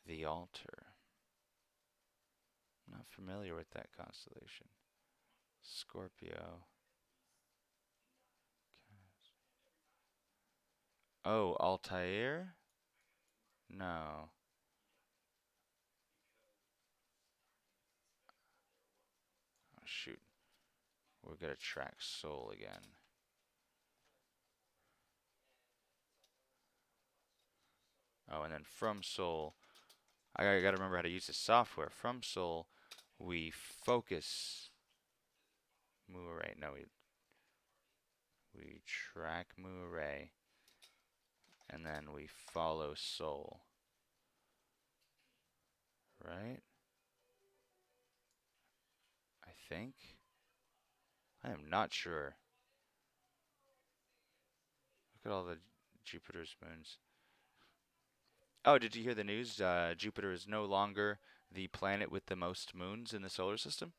The Altar. I'm not familiar with that constellation. Scorpio. Oh, Altair? No. Oh, shoot. We're gonna track Sol again. Oh, and then from Sol, I gotta remember how to use the software. From Sol, we focus. Move right. No, we track Mu Array, and then we follow Sol. Right? I think. I am not sure. Look at all the Jupiter's moons. Oh, did you hear the news? Jupiter is no longer the planet with the most moons in the solar system.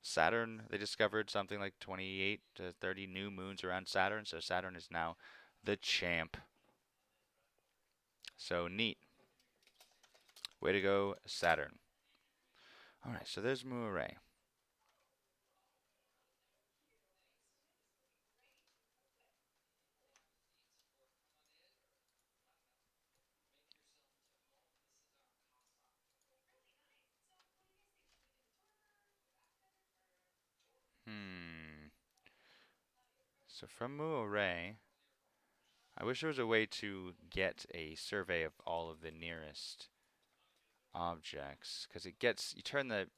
Saturn, they discovered something like 28 to 30 new moons around Saturn, so Saturn is now the champ. So neat. Way to go, Saturn. Alright, so there's Mu Array. So from Mu Array, I wish there was a way to get a survey of all of the nearest objects, because you turn the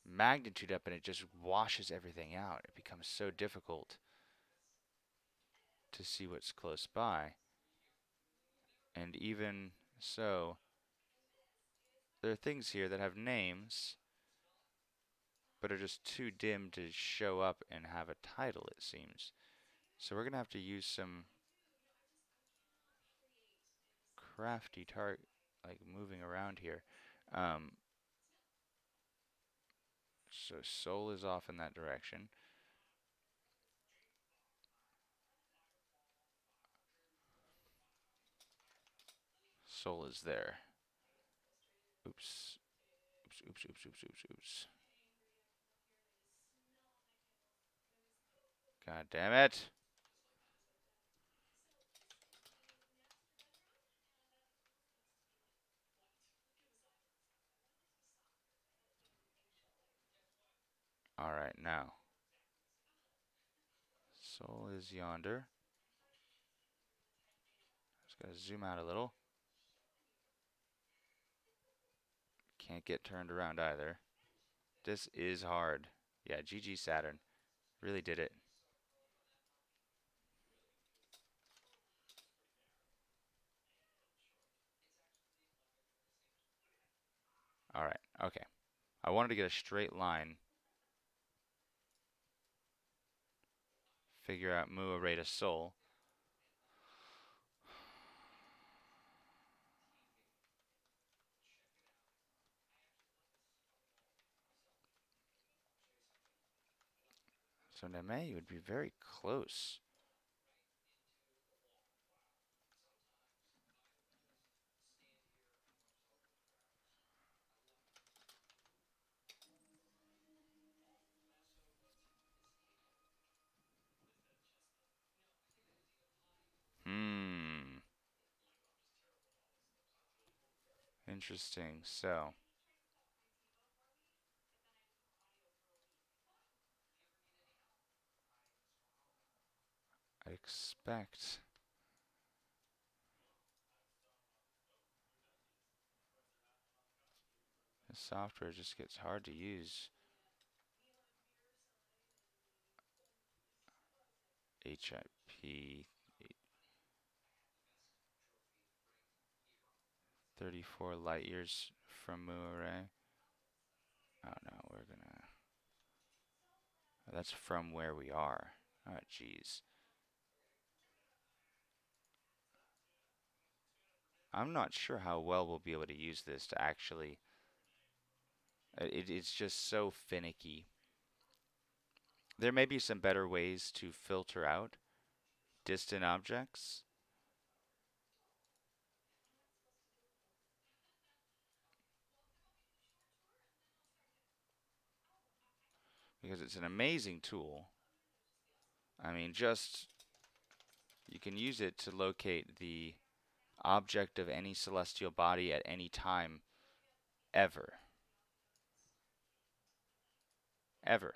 magnitude up and it just washes everything out. It becomes so difficult to see what's close by. And even so, there are things here that have names, but are just too dim to show up and have a title, it seems. So we're going to have to use some crafty like moving around here. So Sol is off in that direction. Sol is there. Oops. Oops, oops, oops, oops, oops, oops. God damn it. Alright, now. Sol is yonder. Just gotta zoom out a little. Can't get turned around either. This is hard. Yeah, GG Saturn. Really did it. Alright, okay. I wanted to get a straight line. Figure out Mu Array to Sol. So Neme would be very close. Interesting. So I expect the software just gets hard to use. HIP 34 light years from Mu Array. Oh no, we're gonna. Oh, that's from where we are. Oh jeez. I'm not sure how well we'll be able to use this to actually. It's just so finicky. There may be some better ways to filter out distant objects. Because it's an amazing tool. I mean, you can use it to locate the object of any celestial body at any time ever. Ever.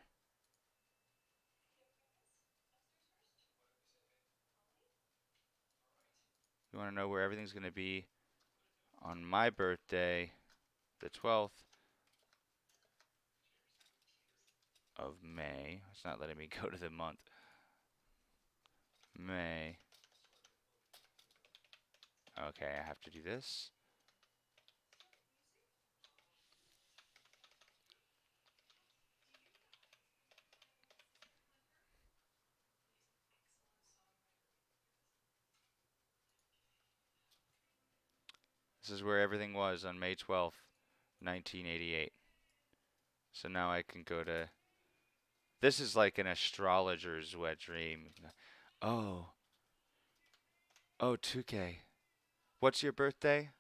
You want to know where everything's going to be on my birthday, the 12th of May. It's not letting me go to the month. May. Okay, I have to do this. This is where everything was on May 12th, 1988. So now I can go to. This is like an astrologer's wet dream. Oh. Oh, 2K. What's your birthday?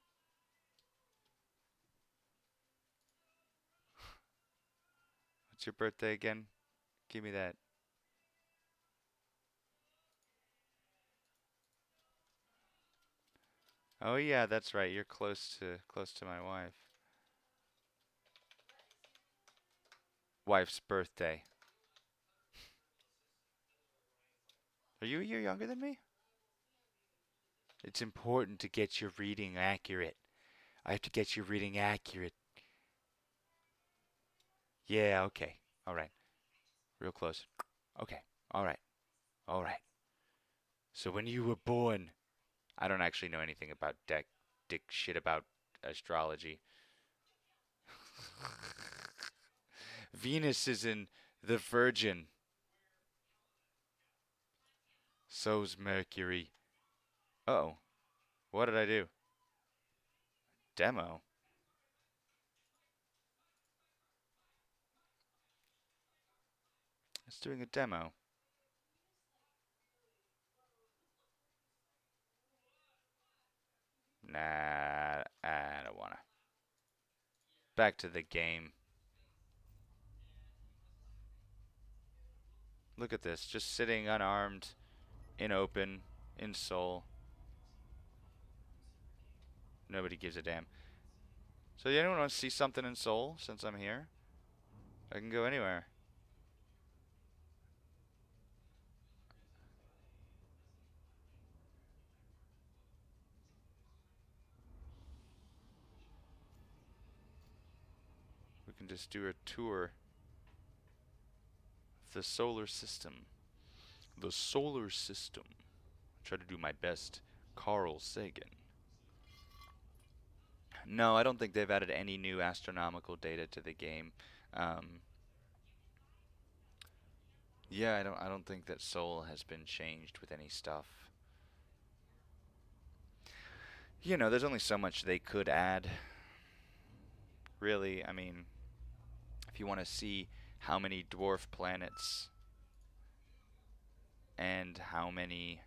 What's your birthday again? Give me that. Oh yeah, that's right. You're close to my wife. Wife's birthday. Are you a year younger than me? It's important to get your reading accurate. I have to get your reading accurate. Yeah, okay. All right. Real close. Okay. All right. All right. So when you were born, I don't actually know anything about dick shit about astrology. Venus is in the Virgin. So's Mercury. Uh-oh. What did I do? Demo. It's doing a demo. Nah, I don't wanna. Back to the game. Look at this, just sitting unarmed, in open, in Seoul. Nobody gives a damn. So, anyone want to see something in Seoul since I'm here? I can go anywhere. We can just do a tour of the solar system. The solar system. Try to do my best. Carl Sagan. No, I don't think they've added any new astronomical data to the game. Um, yeah, I don't think that Seoul has been changed with any stuff. You know, there's only so much they could add. Really, I mean, if you want to see how many dwarf planets and how many,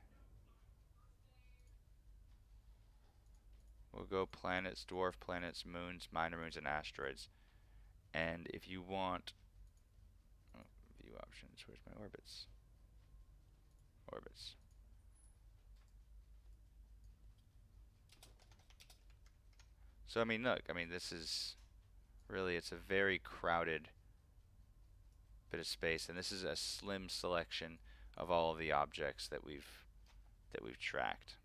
we'll go planets, dwarf planets, moons, minor moons, and asteroids. And if you want, oh, view options, where's my orbits? Orbits. So I mean, look, I mean, this is really, it's a very crowded bit of space, and this is a slim selection of all of the objects that we've tracked.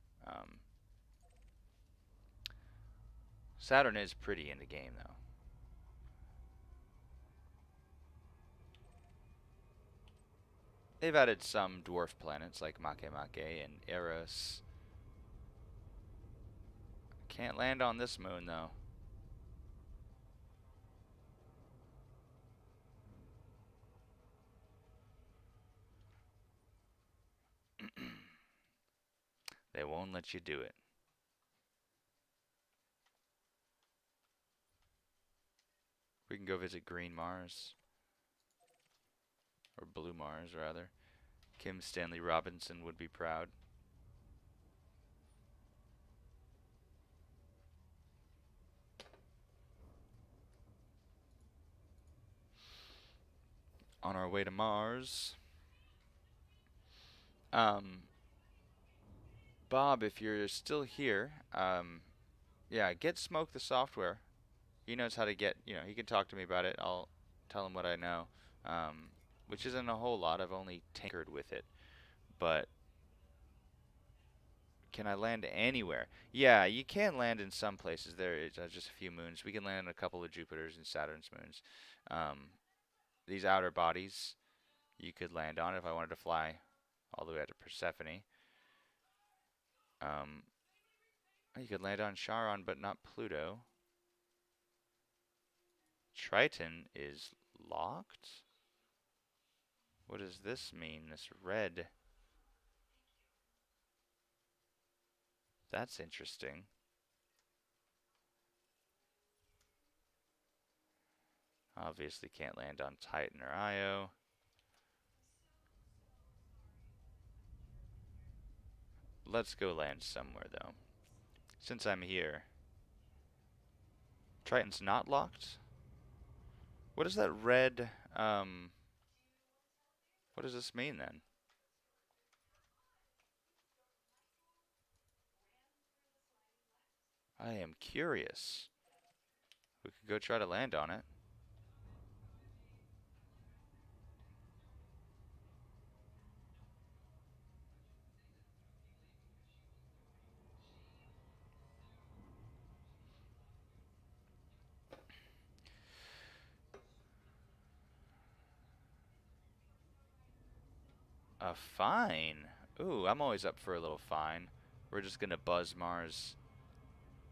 Saturn is pretty in the game, though. They've added some dwarf planets like Makemake and Eros. Can't land on this moon, though. They won't let you do it. We can go visit Green Mars. Or Blue Mars, rather. Kim Stanley Robinson would be proud. On our way to Mars. Bob, if you're still here, yeah, get Smoke the software. He knows how to get, he can talk to me about it. I'll tell him what I know, which isn't a whole lot. I've only tinkered with it. But can I land anywhere? Yeah, you can land in some places. There is just a few moons. We can land on a couple of Jupiter's and Saturn's moons. These outer bodies you could land on if I wanted to fly all the way out to Persephone. Um, you could land on Charon, but not Pluto. Triton is locked? What does this mean? This red. That's interesting. Obviously can't land on Titan or Io. Let's go land somewhere, though. Since I'm here. Triton's not locked? What is that red, what does this mean, then? I am curious. We could go try to land on it. A fine. Ooh, I'm always up for a little fine. We're just gonna buzz Mars.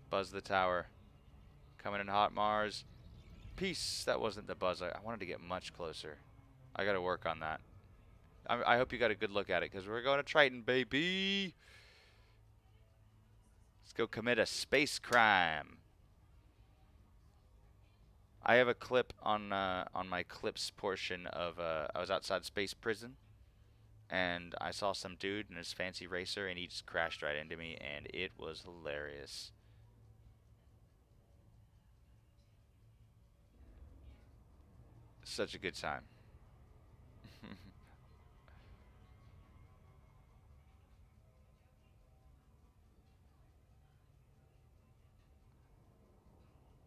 Buzz the tower. Coming in hot, Mars. Peace. That wasn't the buzz. I wanted to get much closer. I gotta work on that. I hope you got a good look at it, because we're going to Triton, baby. Let's go commit a space crime. I have a clip on my clips portion of I was outside space prison, and I saw some dude in his fancy racer, and he just crashed right into me, and it was hilarious. Such a good time.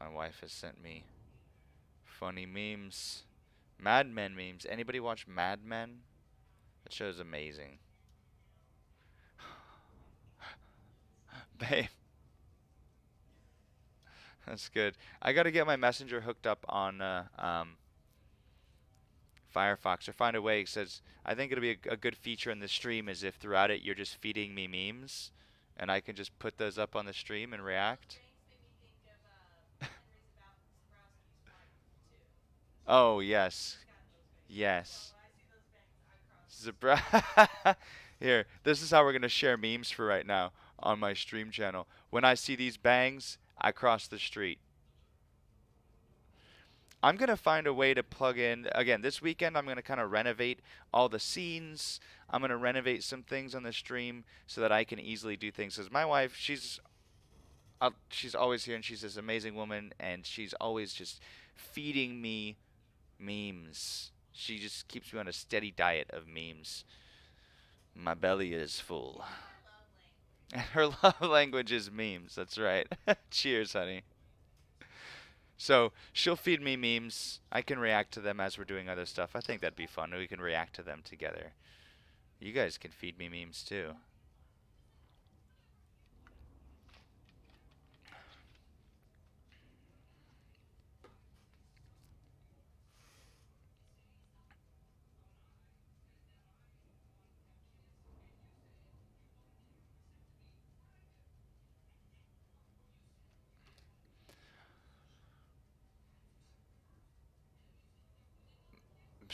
My wife has sent me funny memes. Mad Men memes. Anybody watch Mad Men? That show's amazing. Babe. That's good. I gotta get my messenger hooked up on Firefox or find a way. It says I think it'll be a good feature in the stream is if throughout it you're just feeding me memes, and I can just put those up on the stream and react. Oh yes, yes. Zebra. Here, this is how we're gonna share memes for right now on my stream channel. When I see these bangs, I cross the street. I'm gonna find a way to plug in again this weekend. I'm gonna kind of renovate all the scenes. I'm gonna renovate some things on the stream so that I can easily do things. Cause my wife, she's always here and she's this amazing woman and she's always just feeding me memes. She just keeps me on a steady diet of memes. My belly is full. Her love language is memes. That's right. Cheers, honey. So she'll feed me memes. I can react to them as we're doing other stuff. I think that'd be fun. We can react to them together. You guys can feed me memes too.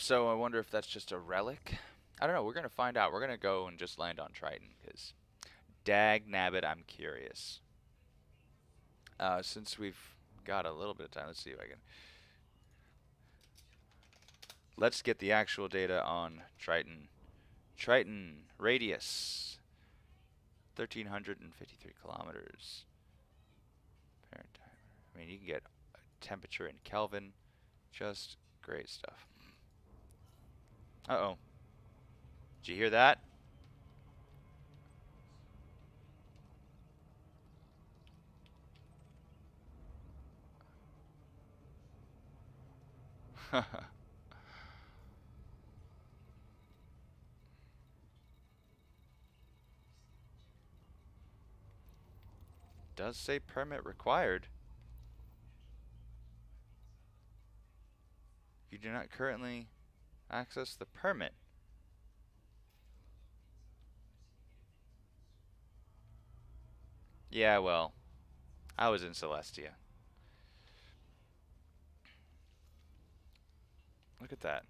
So I wonder if that's just a relic. I don't know. We're gonna find out. We're gonna go and just land on Triton because, dag nabbit, I'm curious. Since we've got a little bit of time, let's see if I can. Let's get the actual data on Triton. Triton radius 1,353 kilometers. Parent time. I mean, you can get temperature in Kelvin. Just great stuff. Uh-oh. Did you hear that? Does say permit required. You do not currently access the permit. Yeah, well, I was in Celestia. Look at that.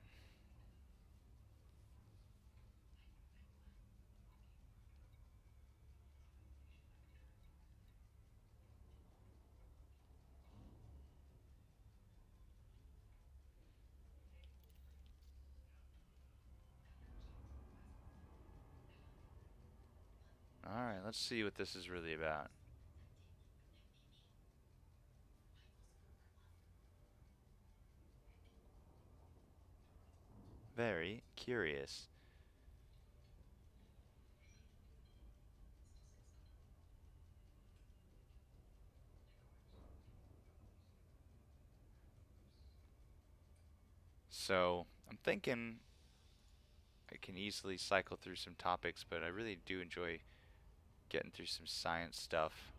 Alright, let's see what this is really about. Very curious. So, I'm thinking I can easily cycle through some topics, but I really do enjoy getting through some science stuff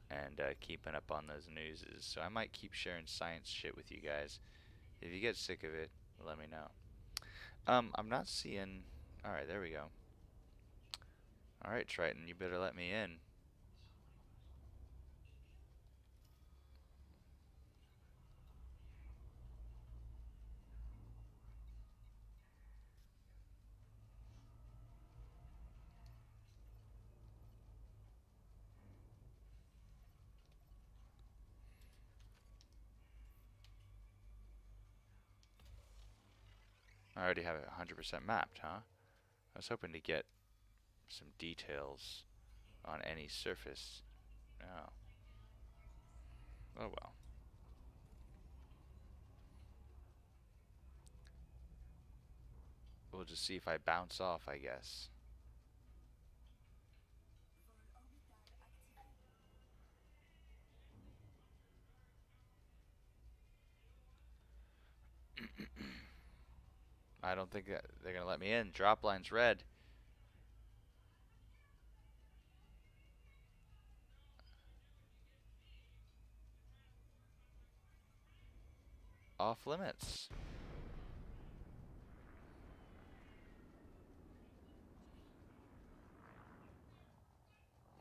and keeping up on those newses. So I might keep sharing science shit with you guys. If you get sick of it, let me know. I'm not seeing. All right, there we go. All right, Triton, you better let me in. I already have it 100% mapped, huh? I was hoping to get some details on any surface. Oh, oh well. We'll just see if I bounce off, I guess. I don't think that they're gonna let me in. Drop line's red. Off limits.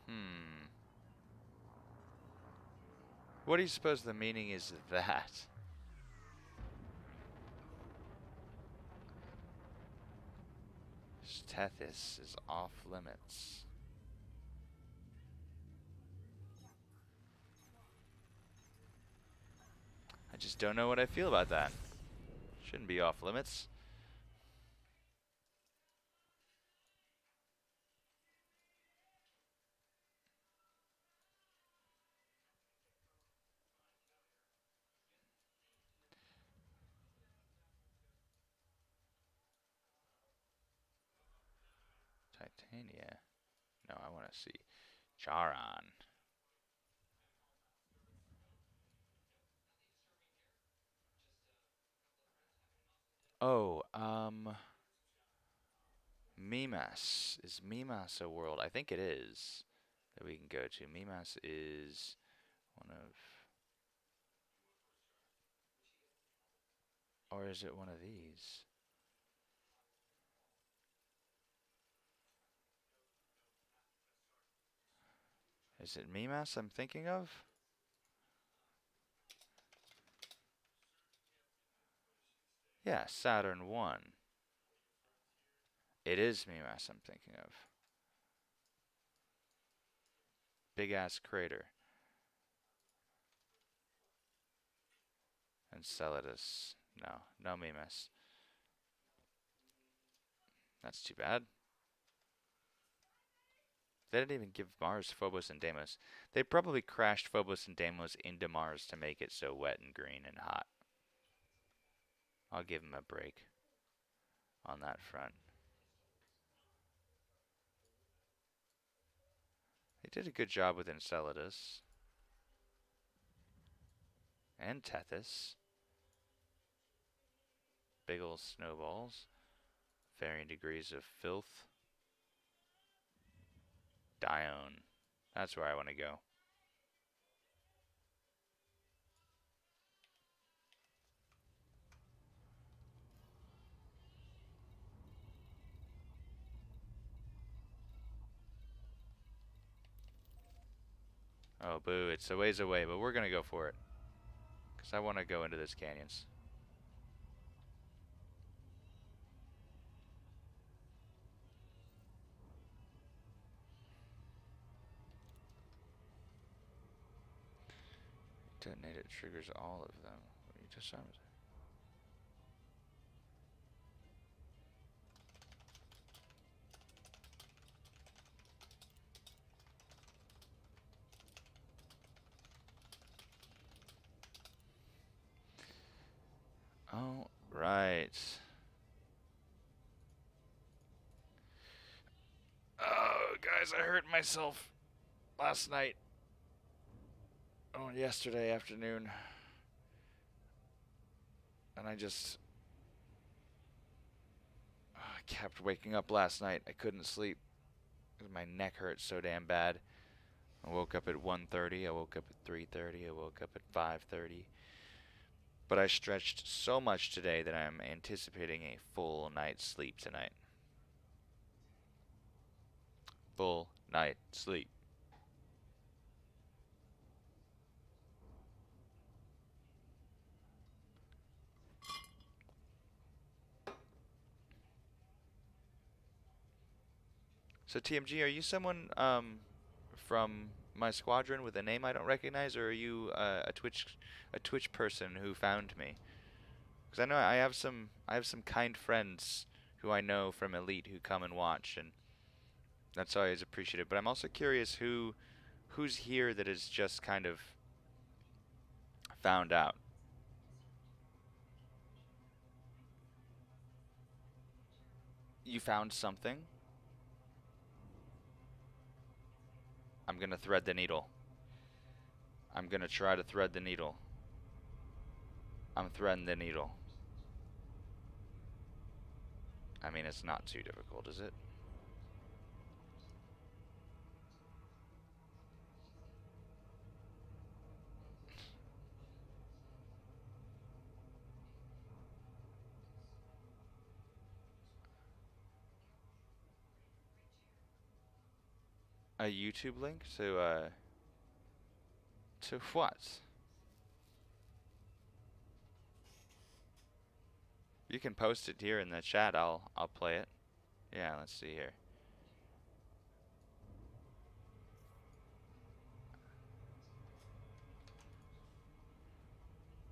Hmm. What do you suppose the meaning is of that? Tethys is off limits. I just don't know what I feel about that. Shouldn't be off limits. Titania. No, I want to see Charon. Oh, Mimas. Is Mimas a world? I think it is that we can go to. Mimas is one of, or is it one of these? Is it Mimas I'm thinking of? Yeah, Saturn 1. It is Mimas I'm thinking of. Big ass crater. Enceladus. No, no Mimas. That's too bad. They didn't even give Mars Phobos and Deimos. They probably crashed Phobos and Deimos into Mars to make it so wet and green and hot. I'll give them a break on that front. They did a good job with Enceladus and Tethys. Big ol' snowballs. Varying degrees of filth. Dione. That's where I want to go. Oh, boo. It's a ways away, but we're going to go for it. Because I want to go into this canyons. Detonate it triggers all of them. What are you just saying? Oh, right. Oh, guys, I hurt myself last night. Oh, yesterday afternoon. And I just kept waking up last night. I couldn't sleep. My neck hurt so damn bad. I woke up at 1:30. I woke up at 3:30. I woke up at 5:30. But I stretched so much today that I'm anticipating a full night's sleep tonight. Full night sleep. So TMG, are you someone from my squadron with a name I don't recognize, or are you a Twitch person who found me? Because I know I have some kind friends who I know from Elite who come and watch, and that's always appreciated. But I'm also curious who's here that is just kind of found out. You found something? I'm gonna thread the needle. I'm gonna try to thread the needle. I'm threading the needle. I mean, it's not too difficult, is it? A YouTube link to what? You can post it here in the chat. I'll play it. Yeah, let's see here.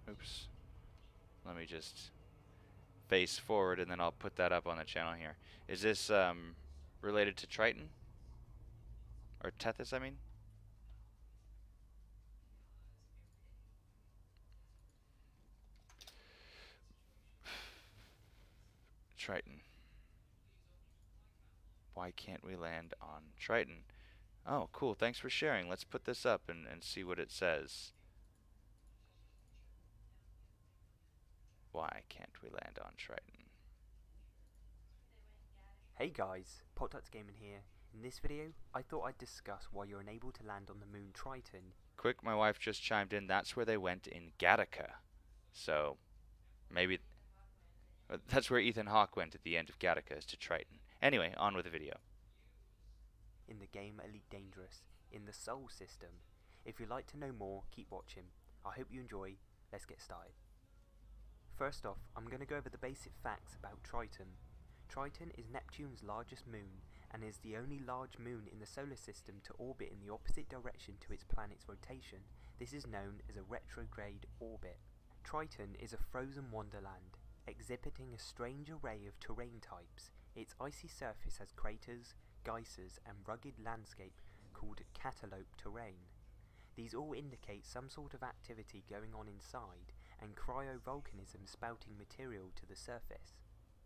Oops. Let me just face forward and then I'll put that up on the channel here. Is this related to Triton? Or Tethys, I mean? Triton. Why can't we land on Triton? Oh, cool. Thanks for sharing. Let's put this up and see what it says. Why can't we land on Triton? Hey guys, PotTuts Gaming here. In this video, I thought I'd discuss why you're unable to land on the moon Triton. Quick, my wife just chimed in. That's where they went in Gattaca. So, maybe... That's where Ethan Hawke went at the end of Gattaca, is to Triton. Anyway, on with the video. In the game Elite Dangerous, in the Sol system. If you'd like to know more, keep watching. I hope you enjoy. Let's get started. First off, I'm going to go over the basic facts about Triton. Triton is Neptune's largest moon, and is the only large moon in the solar system to orbit in the opposite direction to its planet's rotation. This is known as a retrograde orbit. Triton is a frozen wonderland, exhibiting a strange array of terrain types. Its icy surface has craters, geysers, and rugged landscape called catalope terrain. These all indicate some sort of activity going on inside, and cryovolcanism spouting material to the surface.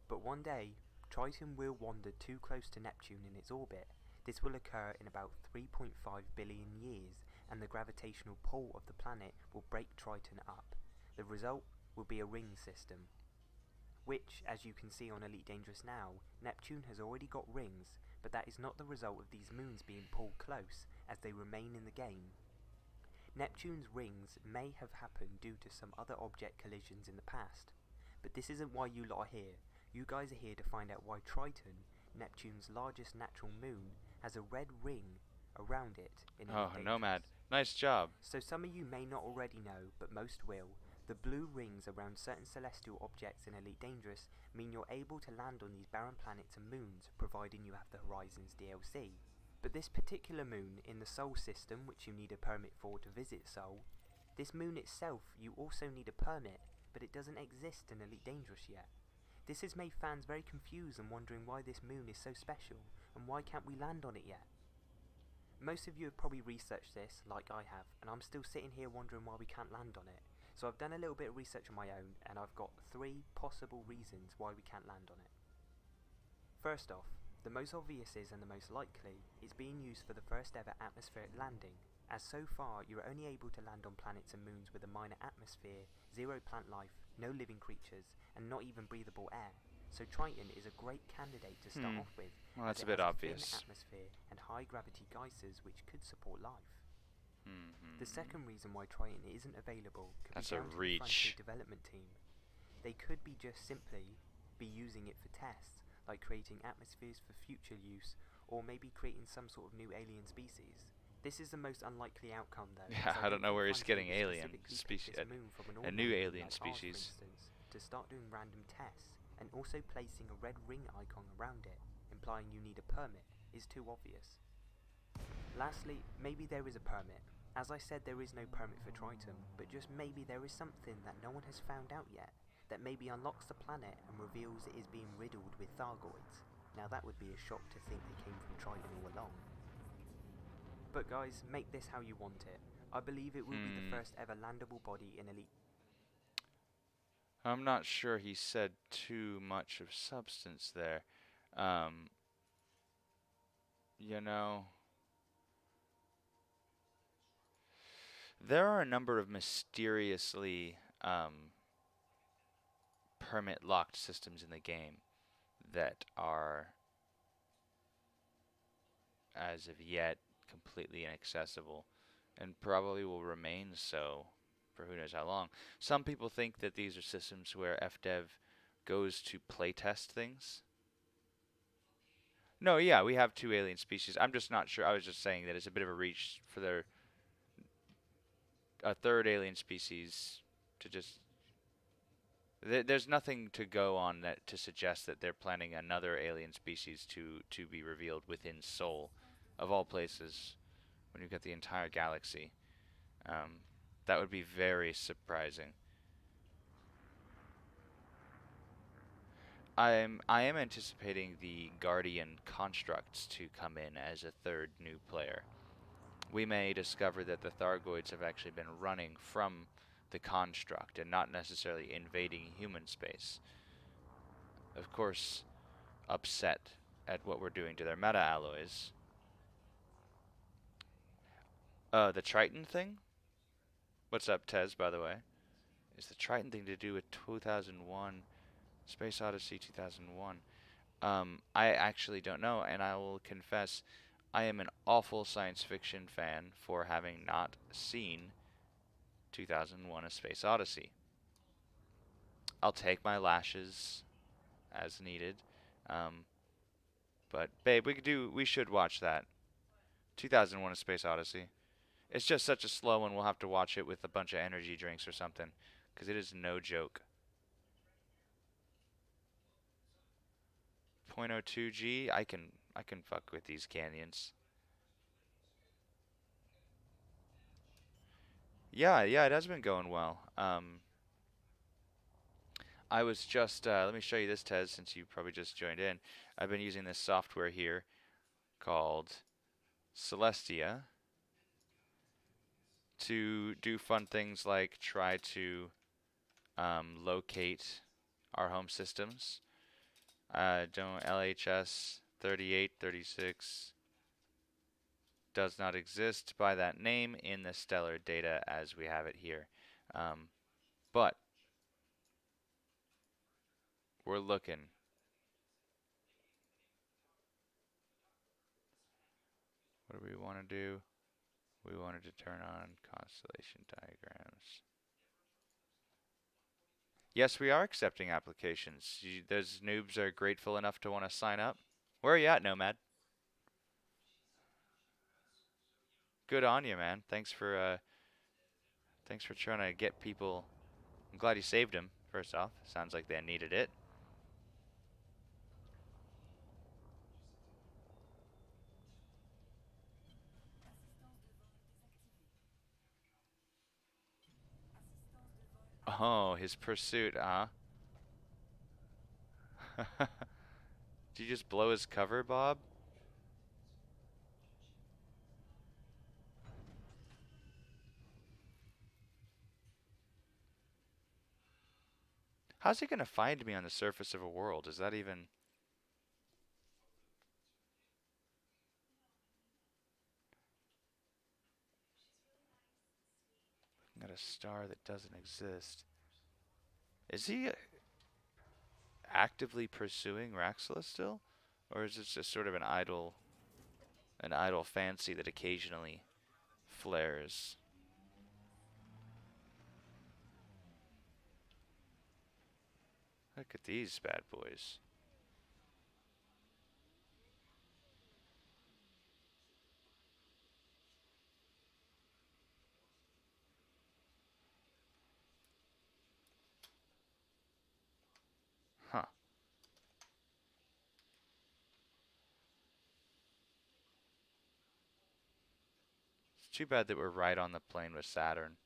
But one day, Triton will wander too close to Neptune in its orbit. This will occur in about 3.5 billion years, and the gravitational pull of the planet will break Triton up. The result will be a ring system, which, as you can see on Elite Dangerous now, Neptune has already got rings, but that is not the result of these moons being pulled close, as they remain in the game. Neptune's rings may have happened due to some other object collisions in the past, but this isn't why you lot are here. You guys are here to find out why Triton, Neptune's largest natural moon, has a red ring around it in Oh, Elite Nomad. Dangerous. Nice job. So some of you may not already know, but most will, the blue rings around certain celestial objects in Elite Dangerous mean you're able to land on these barren planets and moons, providing you have the Horizons DLC. But this particular moon in the Sol system, which you need a permit for to visit Sol, this moon itself you also need a permit, but it doesn't exist in Elite Dangerous yet. This has made fans very confused and wondering why this moon is so special, and why can't we land on it yet? Most of you have probably researched this, like I have, and I'm still sitting here wondering why we can't land on it. So I've done a little bit of research on my own, and I've got 3 possible reasons why we can't land on it. First off, the most obvious is, and the most likely, is being used for the first ever atmospheric landing, as so far you are only able to land on planets and moons with a minor atmosphere, 0 plant life, no living creatures, and not even breathable air. So Triton is a great candidate to start off with, Well, as that's a it bit has obvious. thin atmosphere and high gravity geysers which could support life. The second reason why Triton isn't available could That's be a down to the reach. Frontier development team. They could be just simply be using it for tests, like creating atmospheres for future use, or maybe creating some sort of new alien species. This is the most unlikely outcome though. Yeah, as I don't know think where he's Frontier getting would alien specifically pick species- this moon from an a ordinary new moon alien like Ours, species. for instance, to start doing random tests, and also placing a red ring icon around it, implying you need a permit, is too obvious. Lastly, maybe there is a permit. As I said, there is no permit for Triton, but just maybe there is something that no one has found out yet, that maybe unlocks the planet and reveals it is being riddled with Thargoids. Now that would be a shock to think they came from Triton all along. But guys, make this how you want it. I believe it will be the first ever landable body in Elite. I'm not sure he said too much of substance there. You know, there are a number of mysteriously permit locked systems in the game that are, as of yet, completely inaccessible and probably will remain so for who knows how long. Some people think that these are systems where FDev goes to playtest things. No, yeah, we have 2 alien species. I'm just not sure. I was just saying that it's a bit of a reach for a third alien species to just. There's nothing to go on that to suggest that they're planning another alien species to be revealed within Sol, of all places, when you've got the entire galaxy. That would be very surprising. I am anticipating the Guardian constructs to come in as a third new player. We may discover that the Thargoids have actually been running from the construct and not necessarily invading human space. Of course, upset at what we're doing to their meta alloys. The Triton thing? What's up, Tez, by the way? Is the Triton thing to do with 2001, Space Odyssey 2001? I actually don't know, and I will confess I am an awful science fiction fan for having not seen 2001: A Space Odyssey. I'll take my lashes as needed, but babe, we should watch that 2001: A Space Odyssey. It's just such a slow one. We'll have to watch it with a bunch of energy drinks or something, because it is no joke. 0.02 G, I can fuck with these canyons. Yeah, it has been going well. I was just, let me show you this, Tez, since you probably just joined in. I've been using this software here called Celestia to do fun things like try to locate our home systems. Don't LHS 3836 does not exist by that name in the stellar data as we have it here. But we're looking. What do we want to do? We wanted to turn on constellation diagrams. Yes, we are accepting applications. Those noobs are grateful enough to want to sign up. Where are you at, Nomad? good on you, man. Thanks for trying to get people. I'm glad you saved him. First off, sounds like they needed it. Oh, his pursuit, huh? Did you just blow his cover, Bob? How's he gonna find me on the surface of a world? Is that even... Looking at a star that doesn't exist. Is he actively pursuing Raxala still? Or is this just sort of an idle fancy that occasionally flares? Look at these bad boys. Huh. It's too bad that we're right on the plane with Saturn.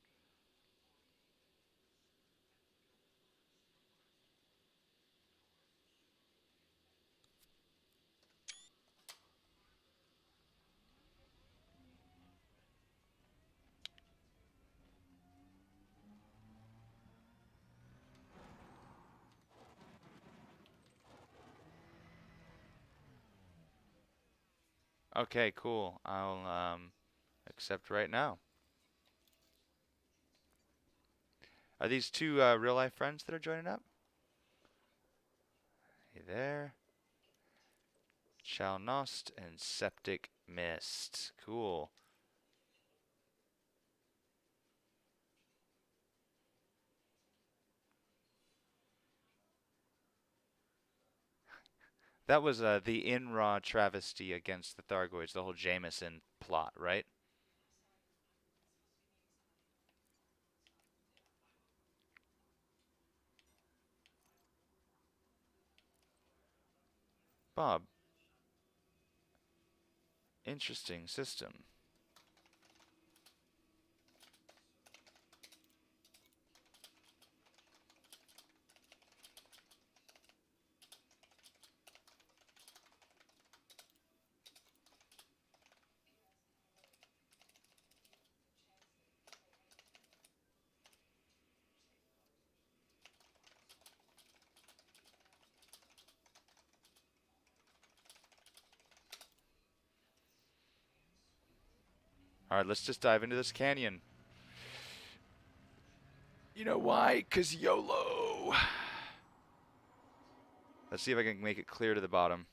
Okay, cool. I'll accept right now. Are these two real life friends that are joining up? Hey there. Chalnost and Septic Mist. Cool. That was the In-Raw travesty against the Thargoids, the whole Jameson plot, right? Bob, interesting system. Alright, let's just dive into this canyon. You know why? 'Cause YOLO! Let's see if I can make it clear to the bottom.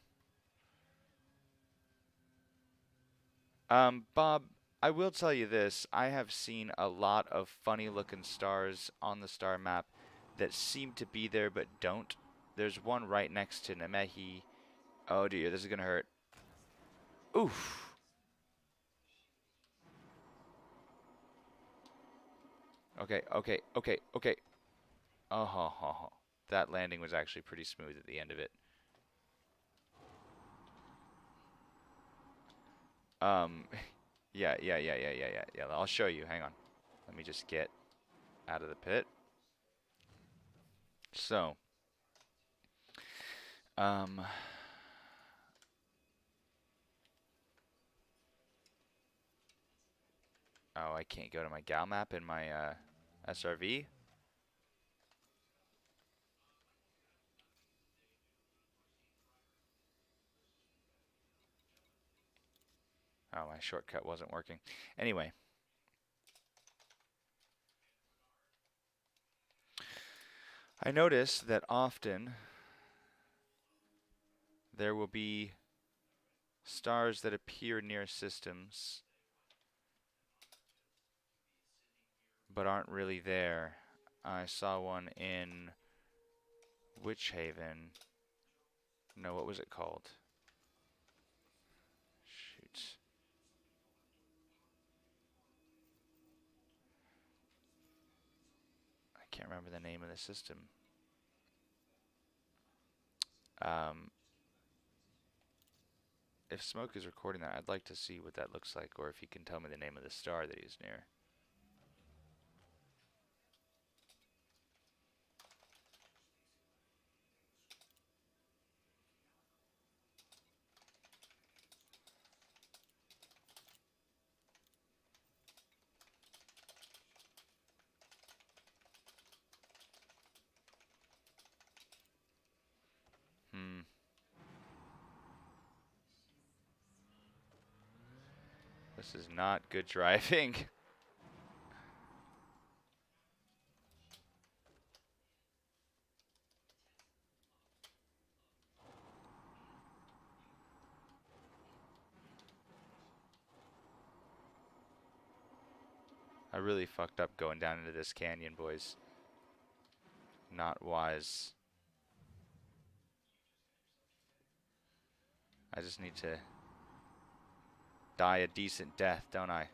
Bob, I will tell you this. I have seen a lot of funny looking stars on the star map that seem to be there but don't. There's one right next to Nemehi. Oh dear, this is gonna hurt. Oof. Okay, okay, okay, okay. Oh, ho, ho, ho. That landing was actually pretty smooth at the end of it. Yeah. I'll show you. Hang on. Let me just get out of the pit. So, oh, I can't go to my gal map in my SRV. Oh, my shortcut wasn't working. Anyway. I notice that often there will be stars that appear near systems but aren't really there. I saw one in Witch Haven. No, what was it called? Shoot. Can't remember the name of the system. Um, if Smoke is recording that, I'd like to see what that looks like, or if he can tell me the name of the star that he's near. Hmm. This is not good driving. I really fucked up going down into this canyon, boys. Not wise. I just need to die a decent death, don't I?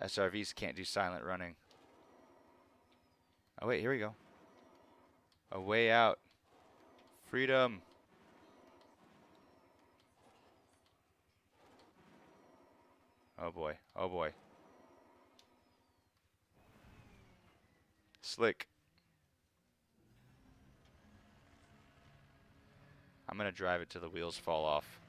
SRVs can't do silent running. Oh wait, here we go. A way out. Freedom. Oh boy. Oh boy. Slick. I'm gonna drive it till the wheels fall off.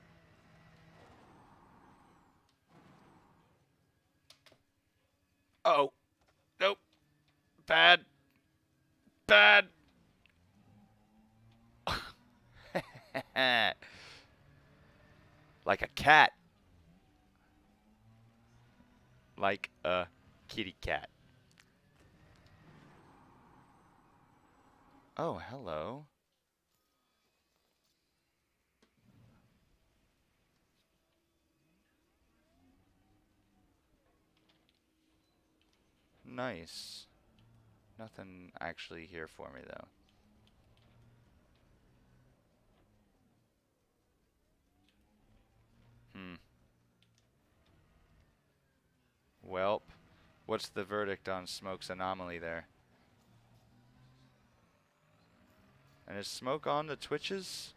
Oh. Nope. Bad. Bad. Like a cat. Like a kitty cat. Oh, hello. Nice. Nothing actually here for me, though. Hmm. Welp. What's the verdict on Smoke's anomaly there? And is Smoke on the Twitches?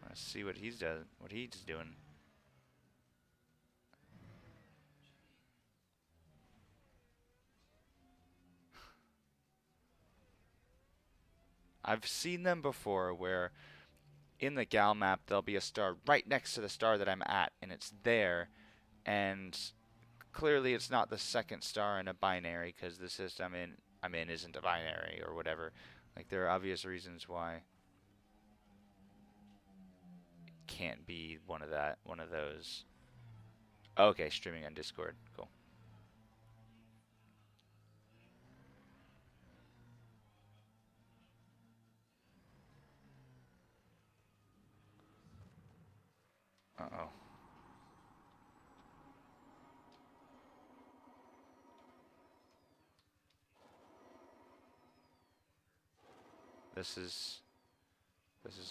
Let's see what he's doing. I've seen them before where in the gal map there'll be a star right next to the star that I'm at, and it's there, and clearly it's not the second star in a binary because the system I'm in isn't a binary or whatever. Like, there are obvious reasons why it can't be one of those. Okay, streaming on Discord. Cool. Uh-oh. This is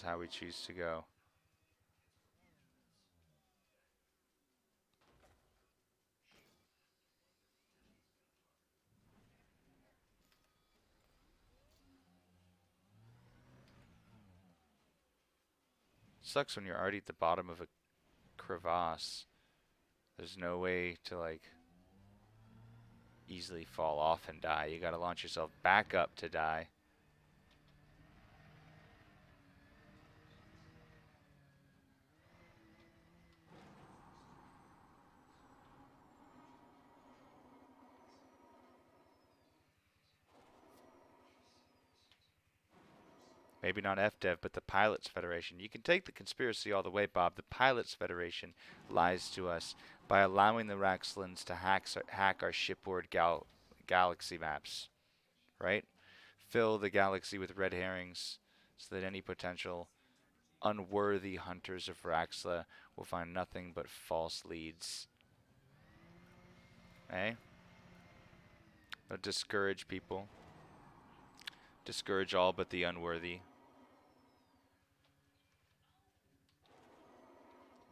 how we choose to go. Sucks when you're already at the bottom of a crevasse. There's no way to, like, easily fall off and die. You gotta launch yourself back up to die. Maybe not FDev, but the Pilots Federation. You can take the conspiracy all the way, Bob. The Pilots Federation lies to us by allowing the Raxlins to hack our shipboard galaxy maps, right? Fill the galaxy with red herrings so that any potential unworthy hunters of Raxla will find nothing but false leads. Eh? They'll discourage people. Discourage all but the unworthy.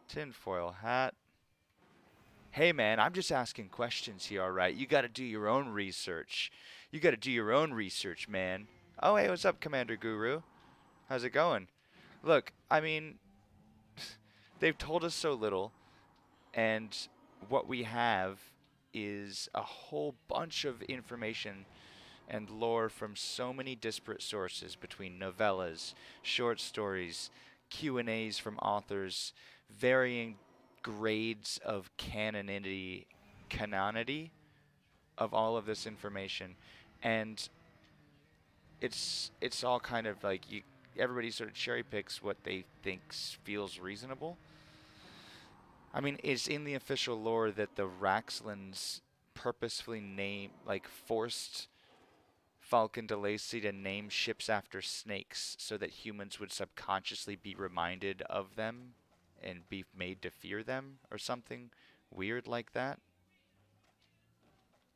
Tinfoil hat. Hey man, I'm just asking questions here, alright? You gotta do your own research. You gotta do your own research, man. Oh, hey, what's up, Commander Guru? How's it going? Look, I mean, they've told us so little, and what we have is a whole bunch of information and lore from so many disparate sources between novellas, short stories, Q&As from authors, varying grades of canonity of all of this information. And it's all kind of like everybody sort of cherry picks what they think feels reasonable. I mean, it's in the official lore that the Raxlans purposefully forced Falcon de Lacy to name ships after snakes so that humans would subconsciously be reminded of them and be made to fear them or something weird like that.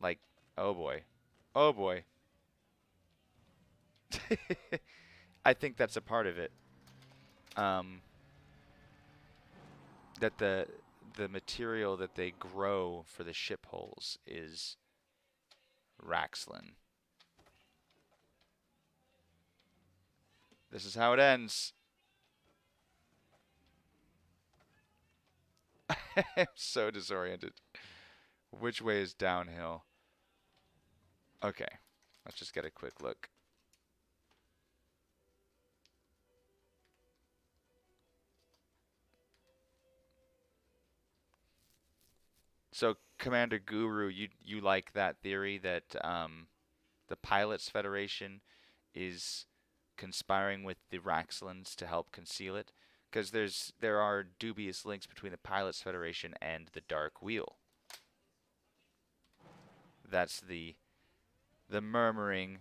Like, oh boy. Oh boy. I think that's a part of it. Um, that the material that they grow for the ship hulls is Raxlin. This is how it ends. I'm so disoriented. Which way is downhill? Okay, let's just get a quick look. So, Commander Guru, you like that theory that the Pilots Federation is conspiring with the Raxlans to help conceal it? Because there are dubious links between the Pilots Federation and the Dark Wheel. That's the murmuring,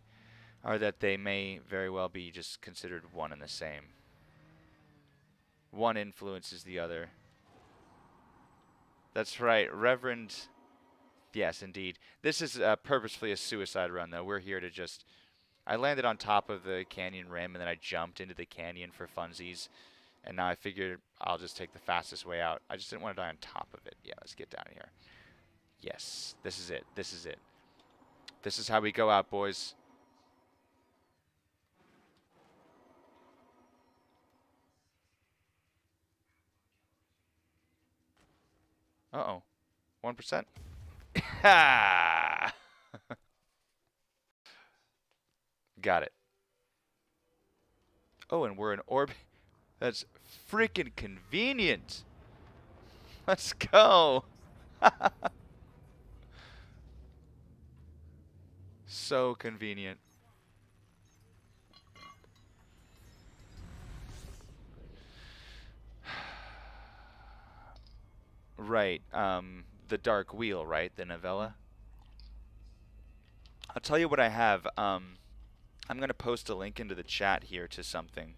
are that they may very well be just considered one and the same. One influences the other. That's right, Reverend. Yes, indeed. This is purposefully a suicide run, though. We're here to just. I landed on top of the canyon rim, and then I jumped into the canyon for funsies. And now I figured I'll just take the fastest way out. I just didn't want to die on top of it. Yeah, let's get down here. Yes, this is it. This is it. This is how we go out, boys. Uh-oh. 1%. Ha! Got it. Oh, and we're in orbit. That's freaking convenient. Let's go. So convenient. Right. The Dark Wheel, right? The novella. I'll tell you what I have. I'm going to post a link into the chat here to something.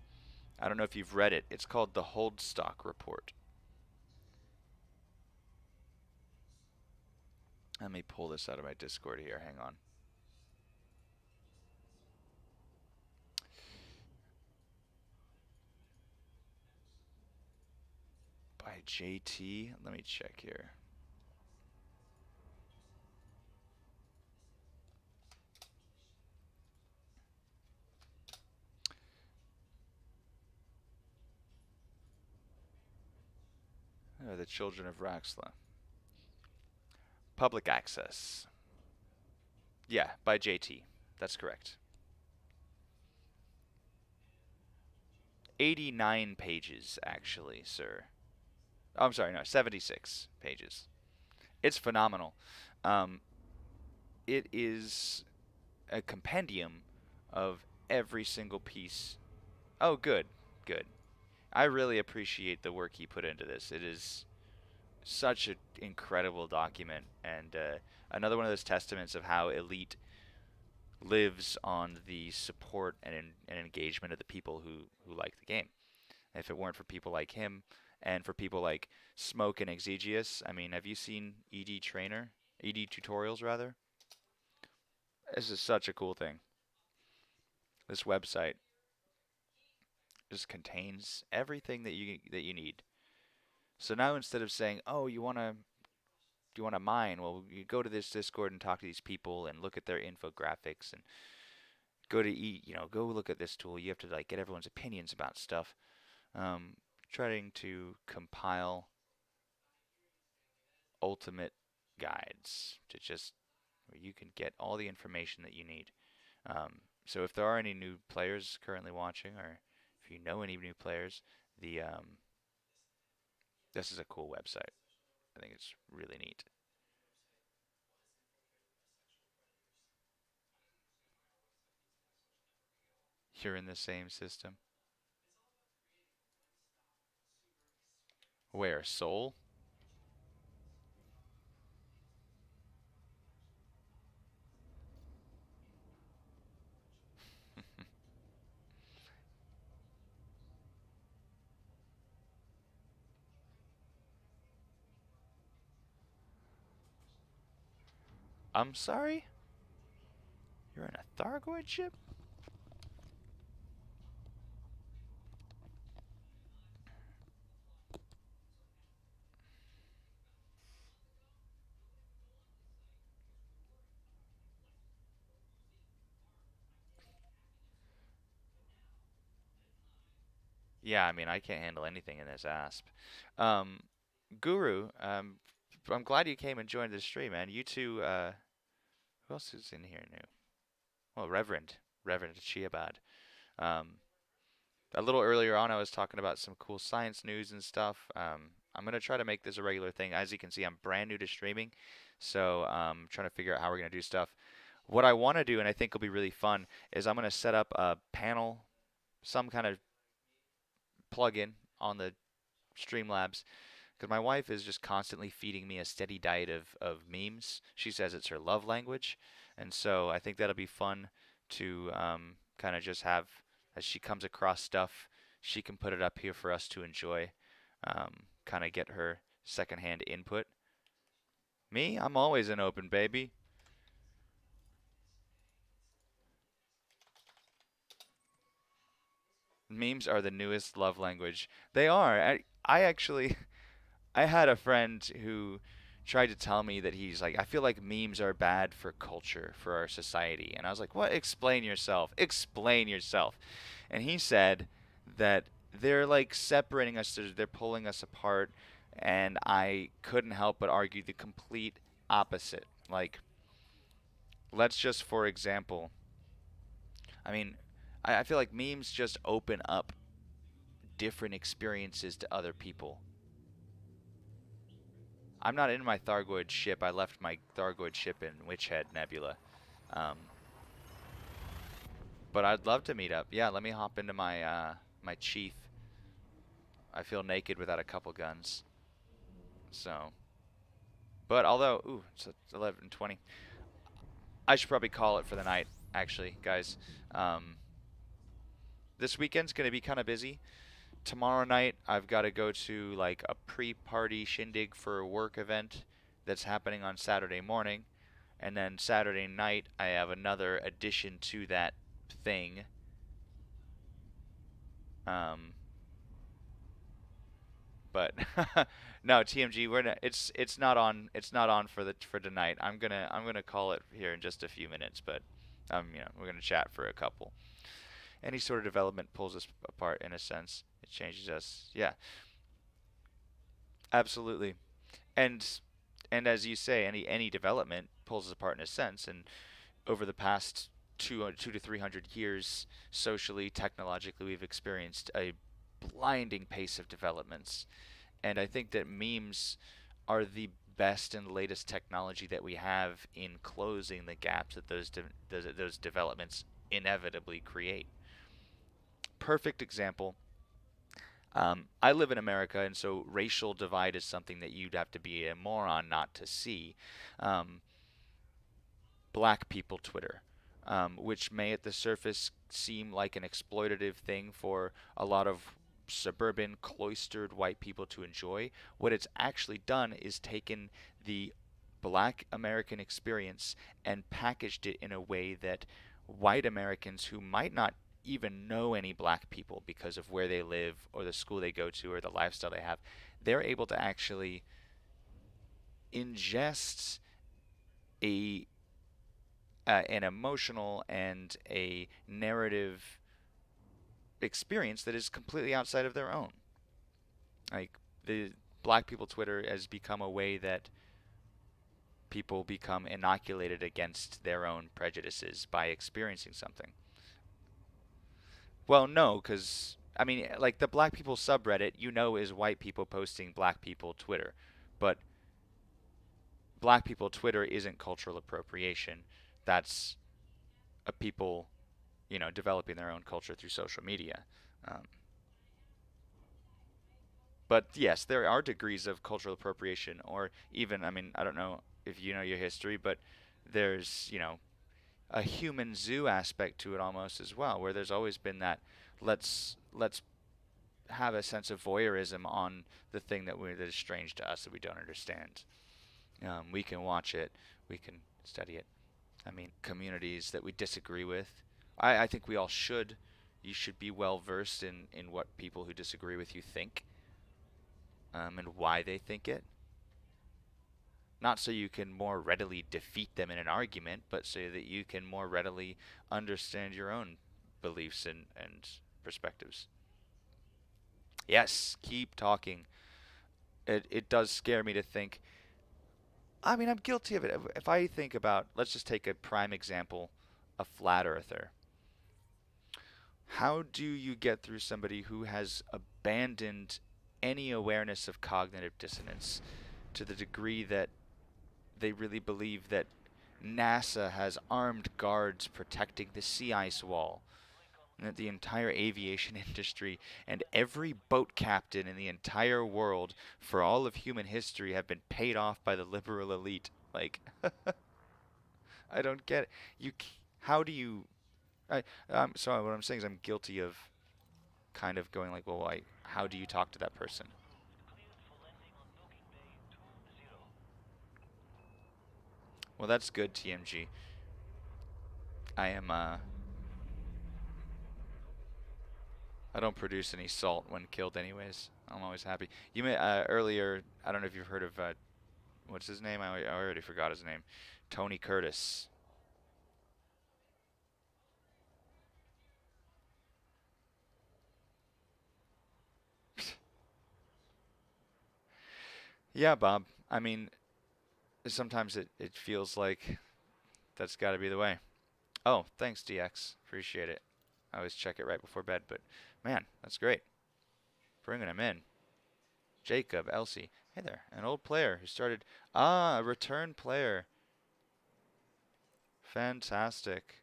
I don't know if you've read it. It's called the Holdstock Report. Let me pull this out of my Discord here. Hang on. By JT. Let me check here. Oh, the Children of Raxla. Public access. Yeah, by JT. That's correct. 89 pages, actually, sir. Oh, I'm sorry, no, 76 pages. It's phenomenal. It is a compendium of every single piece. Oh, good, good. I really appreciate the work he put into this. It is such an incredible document, and another one of those testaments of how Elite lives on the support and engagement of the people who like the game. If it weren't for people like him and for people like Smoke and Exegius, I mean, have you seen ED Trainer? ED Tutorials, rather? This is such a cool thing. This website just contains everything that you need. So now instead of saying, "Oh, you want to you want to mine? Well, you go to this Discord and talk to these people and look at their infographics and go to eat. Go look at this tool. You have to like get everyone's opinions about stuff. Um, Trying to compile ultimate guides to just where you can get all the information that you need. So if there are any new players currently watching, or if you know any new players, the this is a cool website. I think it's really neat. You're in the same system. Where? Seoul? I'm sorry? You're in a Thargoid ship? Yeah, I mean, I can't handle anything in this ASP. Um, Guru, I'm glad you came and joined the stream, man. You two, who else is in here new? Well, Reverend Chiabad. Um, a little earlier on, I was talking about some cool science news and stuff. I'm gonna try to make this a regular thing. As you can see, I'm brand new to streaming, so trying to figure out how we're gonna do stuff. What I want to do, and I think will be really fun, is I'm gonna set up a panel, some kind of plugin on the Streamlabs, because my wife is just constantly feeding me a steady diet of memes. She says it's her love language, and so I think that'll be fun to kind of just have as she comes across stuff, she can put it up here for us to enjoy, kind of get her secondhand input. Me, I'm always an open baby. Memes are the newest love language. They are. I actually I had a friend who tried to tell me that he's like, I feel like memes are bad for culture, for our society. And I was like, what? Explain yourself. Explain yourself. And he said that they're like separating us, they're pulling us apart. And I couldn't help but argue the complete opposite. Like, let's just, for example, I mean, I feel like memes just open up different experiences to other people. I'm not in my Thargoid ship. I left my Thargoid ship in Witchhead Nebula. Um, but I'd love to meet up. Yeah, let me hop into my my chief. I feel naked without a couple guns. So, but although, ooh, it's 11:20. I should probably call it for the night, actually, guys. This weekend's gonna be kind of busy. Tomorrow night I've got to go to like a pre-party shindig for a work event that's happening on Saturday morning, and then Saturday night I have another addition to that thing. Um, but no, TMG, we're not, it's not on for tonight. I'm gonna call it here in just a few minutes, but we're gonna chat for a couple. Any sort of development pulls us apart in a sense. It changes us. Yeah, absolutely. And as you say, any development pulls us apart in a sense. And over the past 200 to 300 years, socially, technologically, we've experienced a blinding pace of developments. And I think that memes are the best and latest technology that we have in closing the gaps that those developments inevitably create. Perfect example. I live in America, and so racial divide is something that you'd have to be a moron not to see. Um, Black people Twitter, which may at the surface seem like an exploitative thing for a lot of suburban, cloistered white people to enjoy. What it's actually done is taken the Black American experience and packaged it in a way that white Americans who might not even know any black people because of where they live or the school they go to or the lifestyle they have, they're able to actually ingests a an emotional and a narrative experience that is completely outside of their own. Like the Black people Twitter has become a way that people become inoculated against their own prejudices by experiencing something. Well, no, because I mean, like the Black people subreddit, is white people posting Black people Twitter, but Black people Twitter isn't cultural appropriation. That's a people, developing their own culture through social media. Um, but yes, there are degrees of cultural appropriation, or even, I mean, I don't know if you know your history, but there's, a human zoo aspect to it almost as well, where there's always been that let's have a sense of voyeurism on the thing that is strange to us that we don't understand. We can watch it, we can study it. I mean, communities that we disagree with. I think we all should. You should be well versed in what people who disagree with you think, and why they think it. Not so you can more readily defeat them in an argument, but so that you can more readily understand your own beliefs and perspectives. Yes, keep talking. It does scare me to think. I mean, I'm guilty of it. If I think about, let's just take a prime example, a flat earther. How do you get through somebody who has abandoned any awareness of cognitive dissonance to the degree that they really believe that NASA has armed guards protecting the sea ice wall, and that the entire aviation industry and every boat captain in the entire world for all of human history have been paid off by the liberal elite? Like, I don't get it. How do you? So what I'm saying is I'm guilty of kind of going like, well, how do you talk to that person? Well, that's good, TMG. I am I don't produce any salt when killed anyways. I'm always happy. You may earlier, I don't know if you've heard of what's his name? I already forgot his name. Tony Curtis. Yeah, Bob. I mean, sometimes it feels like that's got to be the way. Oh, thanks, DX. Appreciate it. I always check it right before bed, but man, that's great. Bringing him in. Jacob, Elsie. Hey there, an old player who started. Ah, a return player. Fantastic.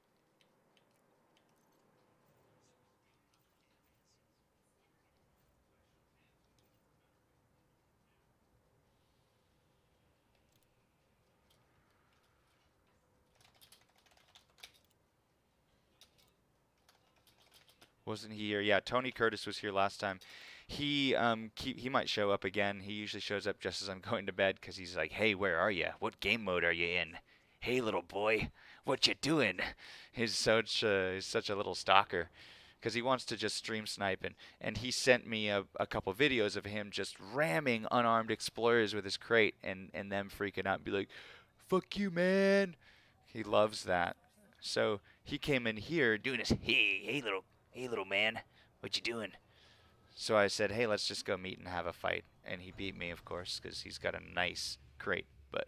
Wasn't he here? Yeah, Tony Curtis was here last time. He might show up again. He usually shows up just as I'm going to bed because he's like, "Hey, where are you? What game mode are you in? Hey, little boy, what you doing?" He's such a little stalker because he wants to just stream snipe and he sent me a couple videos of him just ramming unarmed explorers with his crate and them freaking out and be like, "Fuck you, man." He loves that. So he came in here doing this. Hey, little man, what you doing? So I said, hey, let's just go meet and have a fight. And he beat me, of course, because he's got a nice crate. But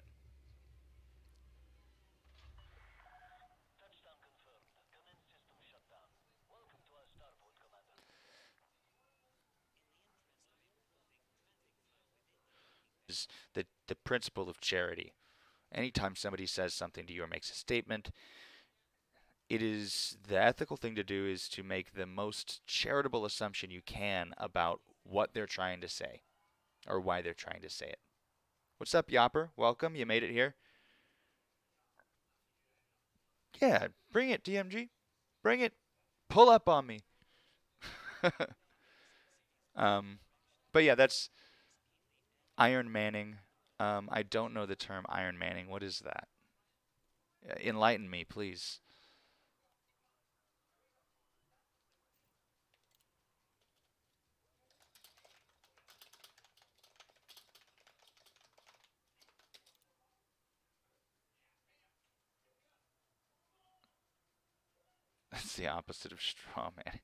is the principle of charity. Anytime somebody says something to you or makes a statement, it is the ethical thing to do is to make the most charitable assumption you can about what they're trying to say or why they're trying to say it. What's up, Yopper? Welcome. You made it here. Yeah, bring it, DMG. Bring it. Pull up on me. um, but yeah, that's Iron Manning. I don't know the term Iron Manning. What is that? Enlighten me, please. That's the opposite of straw man.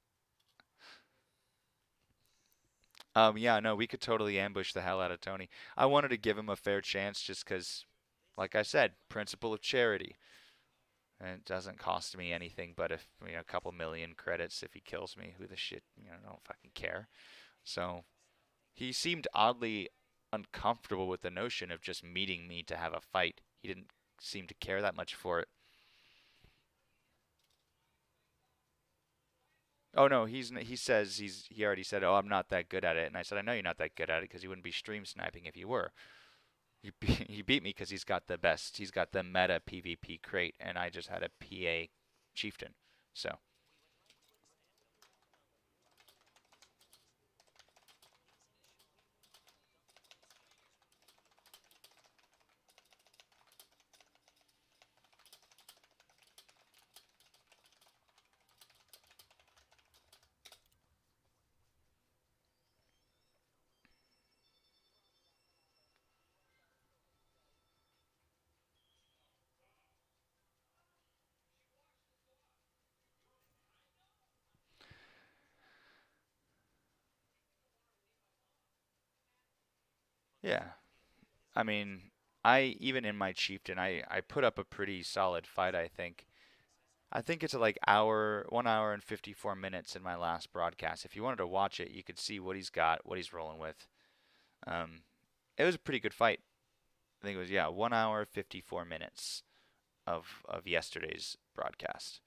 Yeah, no, we could totally ambush the hell out of Tony. I wanted to give him a fair chance just 'cause, like I said, principle of charity. And it doesn't cost me anything but if a couple million credits if he kills me. Who the shit, I don't fucking care. So he seemed oddly uncomfortable with the notion of just meeting me to have a fight. He didn't seem to care that much for it. Oh no, he says he already said, "Oh, I'm not that good at it." And I said, "I know you're not that good at it because you wouldn't be stream sniping if you were." He beat me because he's got the best. He's got the meta PvP crate, and I just had a PA chieftain. So, yeah. I mean, I even in my chieftain, I put up a pretty solid fight, I think. I think it's like 1 hour and 54 minutes in my last broadcast. If you wanted to watch it, you could see what he's got, what he's rolling with. Um, it was a pretty good fight. I think it was, yeah, 1 hour 54 minutes of yesterday's broadcast.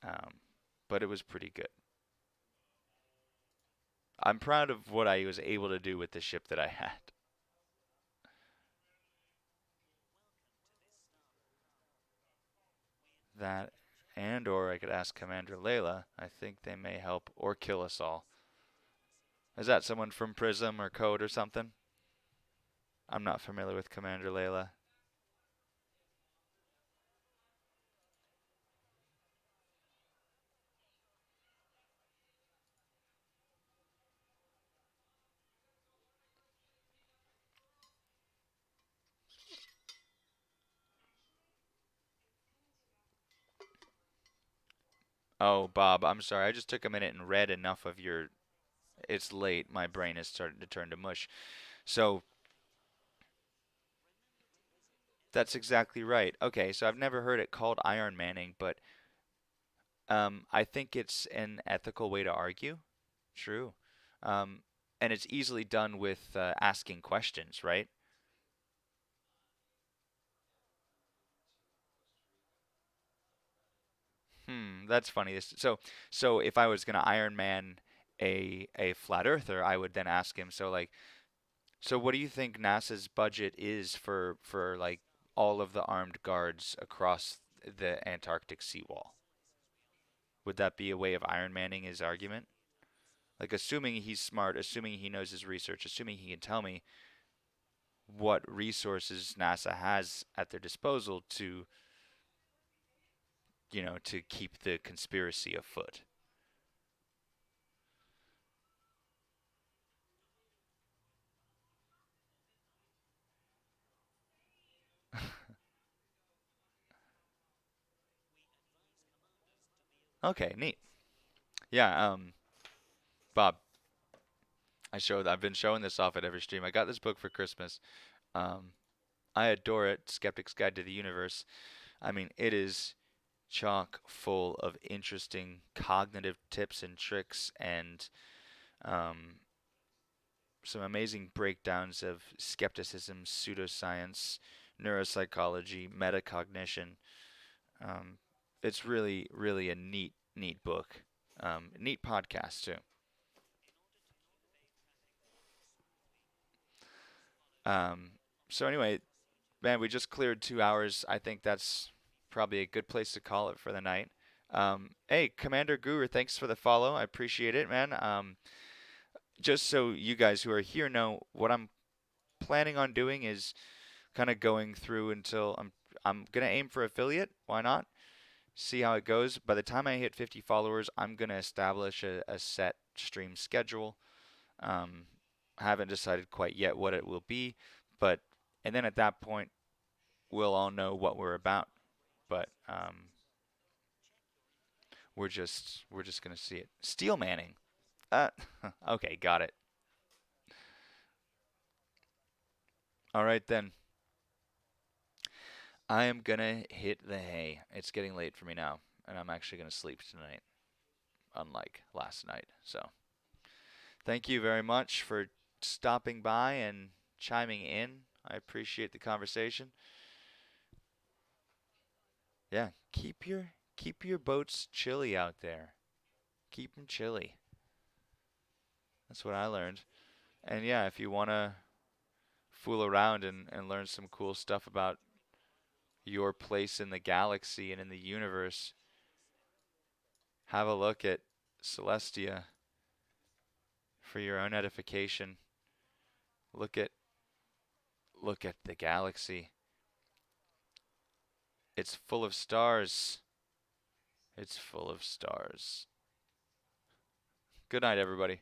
Um, but it was pretty good. I'm proud of what I was able to do with the ship that I had. That and or I could ask Commander Layla. I think they may help or kill us all. Is that someone from Prism or Code or something? I'm not familiar with Commander Layla. Oh, Bob, I'm sorry. I just took a minute and read enough of your. It's late. My brain is starting to turn to mush. So that's exactly right. Okay, so I've never heard it called Iron Manning, but I think it's an ethical way to argue. True. Um, and it's easily done with asking questions, right? That's funny. So if I was gonna Iron Man a flat earther, I would then ask him, so what do you think NASA's budget is for like all of the armed guards across the Antarctic seawall? Would that be a way of Iron Manning his argument? Like assuming he's smart, assuming he knows his research, assuming he can tell me what resources NASA has at their disposal to keep the conspiracy afoot. Okay, neat. Yeah, Bob, I've been showing this off at every stream. I got this book for Christmas. Um, I adore it, Skeptic's Guide to the Universe. I mean, it is chock full of interesting cognitive tips and tricks and um, some amazing breakdowns of skepticism, pseudoscience, neuropsychology, metacognition. Um, it's really, really a neat book. Neat podcast too. Um, so anyway, man, we just cleared 2 hours. I think that's probably a good place to call it for the night. Hey, Commander Guru, thanks for the follow. I appreciate it, man. Just so you guys who are here know, what I'm planning on doing is kind of going through until I'm gonna aim for affiliate. Why not? See how it goes. By the time I hit 50 followers, I'm gonna establish a set stream schedule. Um, I haven't decided quite yet what it will be, but and then at that point we'll all know what we're about. But we're just gonna see it. Steel Manning. Uh, okay, got it. All right then. I am gonna hit the hay. It's getting late for me now, and I'm actually gonna sleep tonight, unlike last night. So, thank you very much for stopping by and chiming in. I appreciate the conversation. Yeah, keep your boats chilly out there. Keep them chilly. That's what I learned. And yeah, if you wanna fool around and learn some cool stuff about your place in the galaxy and in the universe, have a look at Celestia for your own edification. Look at the galaxy. It's full of stars. It's full of stars. Good night, everybody.